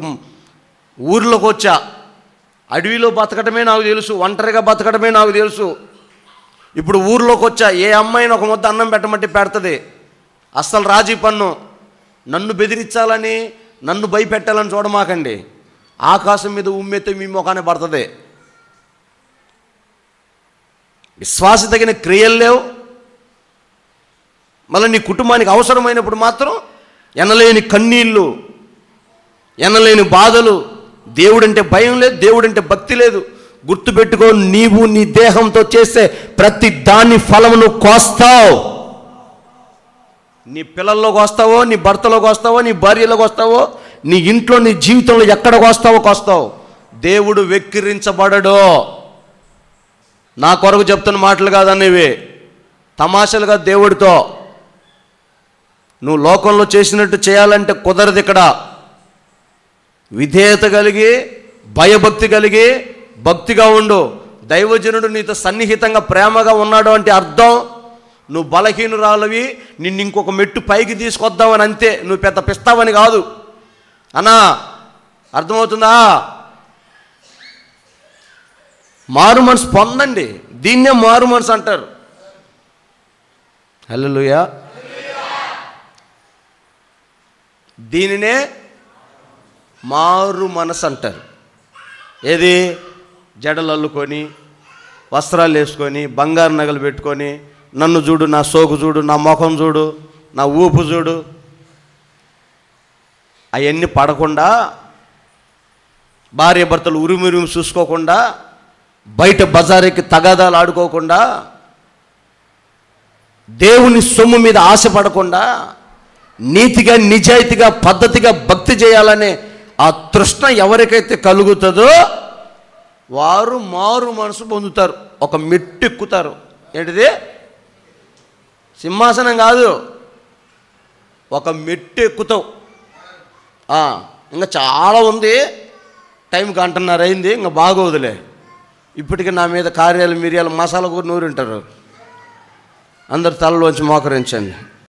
ఊర్లోకి వచ్చా. అడవిలో బతకటమే నాకు తెలుసు, ఒంటరిగా బతకటమే నాకు తెలుసు. ఇప్పుడు ఊర్లోకి వచ్చా. ఏ అమ్మాయిని ఒక ముద్ద అన్నం పెట్టమంటే పెడుతుంది. అస్సలు రాజీ పన్ను. నన్ను బెదిరించాలని, నన్ను భయపెట్టాలని చూడమాకండి. ఆకాశం మీద ఉమ్మెత్తే మీ ముఖానే పడుతుంది. విశ్వాస తగిన క్రియలు లేవు. మళ్ళీ నీ కుటుంబానికి అవసరమైనప్పుడు మాత్రం ఎనలేని కన్నీళ్ళు, ఎనలేని బాధలు. దేవుడంటే భయం లేదు, దేవుడంటే భక్తి లేదు. గుర్తుపెట్టుకో, నీవు నీ దేహంతో చేసే ప్రతి దాని ఫలమును కోస్తావు. నీ పిల్లల్లోకి వస్తావో, నీ భర్తలోకి వస్తావో, నీ భార్యలోకి వస్తావో, నీ ఇంట్లో, నీ జీవితంలో ఎక్కడికి వస్తావో దేవుడు వెక్కిరించబడడు. నా కొరకు చెప్తున్న మాటలు కాదనేవి, తమాషలుగా దేవుడితో నువ్వు లోకంలో చేసినట్టు చేయాలంటే కుదరదు. ఇక్కడ విధేయత కలిగి, భయభక్తి కలిగి, భక్తిగా ఉండు. దైవజనుడు నీతో సన్నిహితంగా ప్రేమగా ఉన్నాడు అంటే అర్థం నువ్వు బలహీనురాలవి, నిన్ను ఇంకొక మెట్టు పైకి తీసుకొద్దామని, అంతే. నువ్వు పెద్ద పిస్తావని కాదు అన్నా. అర్థమవుతుందా? మారు మనసు పొందండి. దీన్నే మారు మనసు అంటారు. హల్లెలూయా. దీనినే మారు మనసు అంటారు. ఏది? జడలు అల్లుకొని, వస్త్రాలు వేసుకొని, బంగారు నగలు పెట్టుకొని, నన్ను చూడు, నా సోకు చూడు, నా ముఖం చూడు, నా ఊపు చూడు, అవన్నీ పడకుండా, భార్య భర్తలు ఉరిమురిమి చూసుకోకుండా, బయట బజారుకి తగాదాలు ఆడుకోకుండా, దేవుని సొమ్ము మీద ఆశపడకుండా, నీతిగా, నిజాయితీగా, పద్ధతిగా భక్తి చేయాలనే ఆ తృష్ణ ఎవరికైతే కలుగుతుందో వారు మారు మనసు పొందుతారు. ఒక మెట్టు ఎక్కుతారు. ఏంటిది? సింహాసనం కాదు, ఒక మెట్టు ఎక్కుతావు. ఇంకా చాలా ఉంది, టైంకి 1:30 అయింది, ఇంకా బాగోదులే. ఇప్పటికీ నా మీద కార్యాలు, మిరియాలు, మసాలా కూడా నూరింటారు. అందరు తలలోంచి మోకరించండి.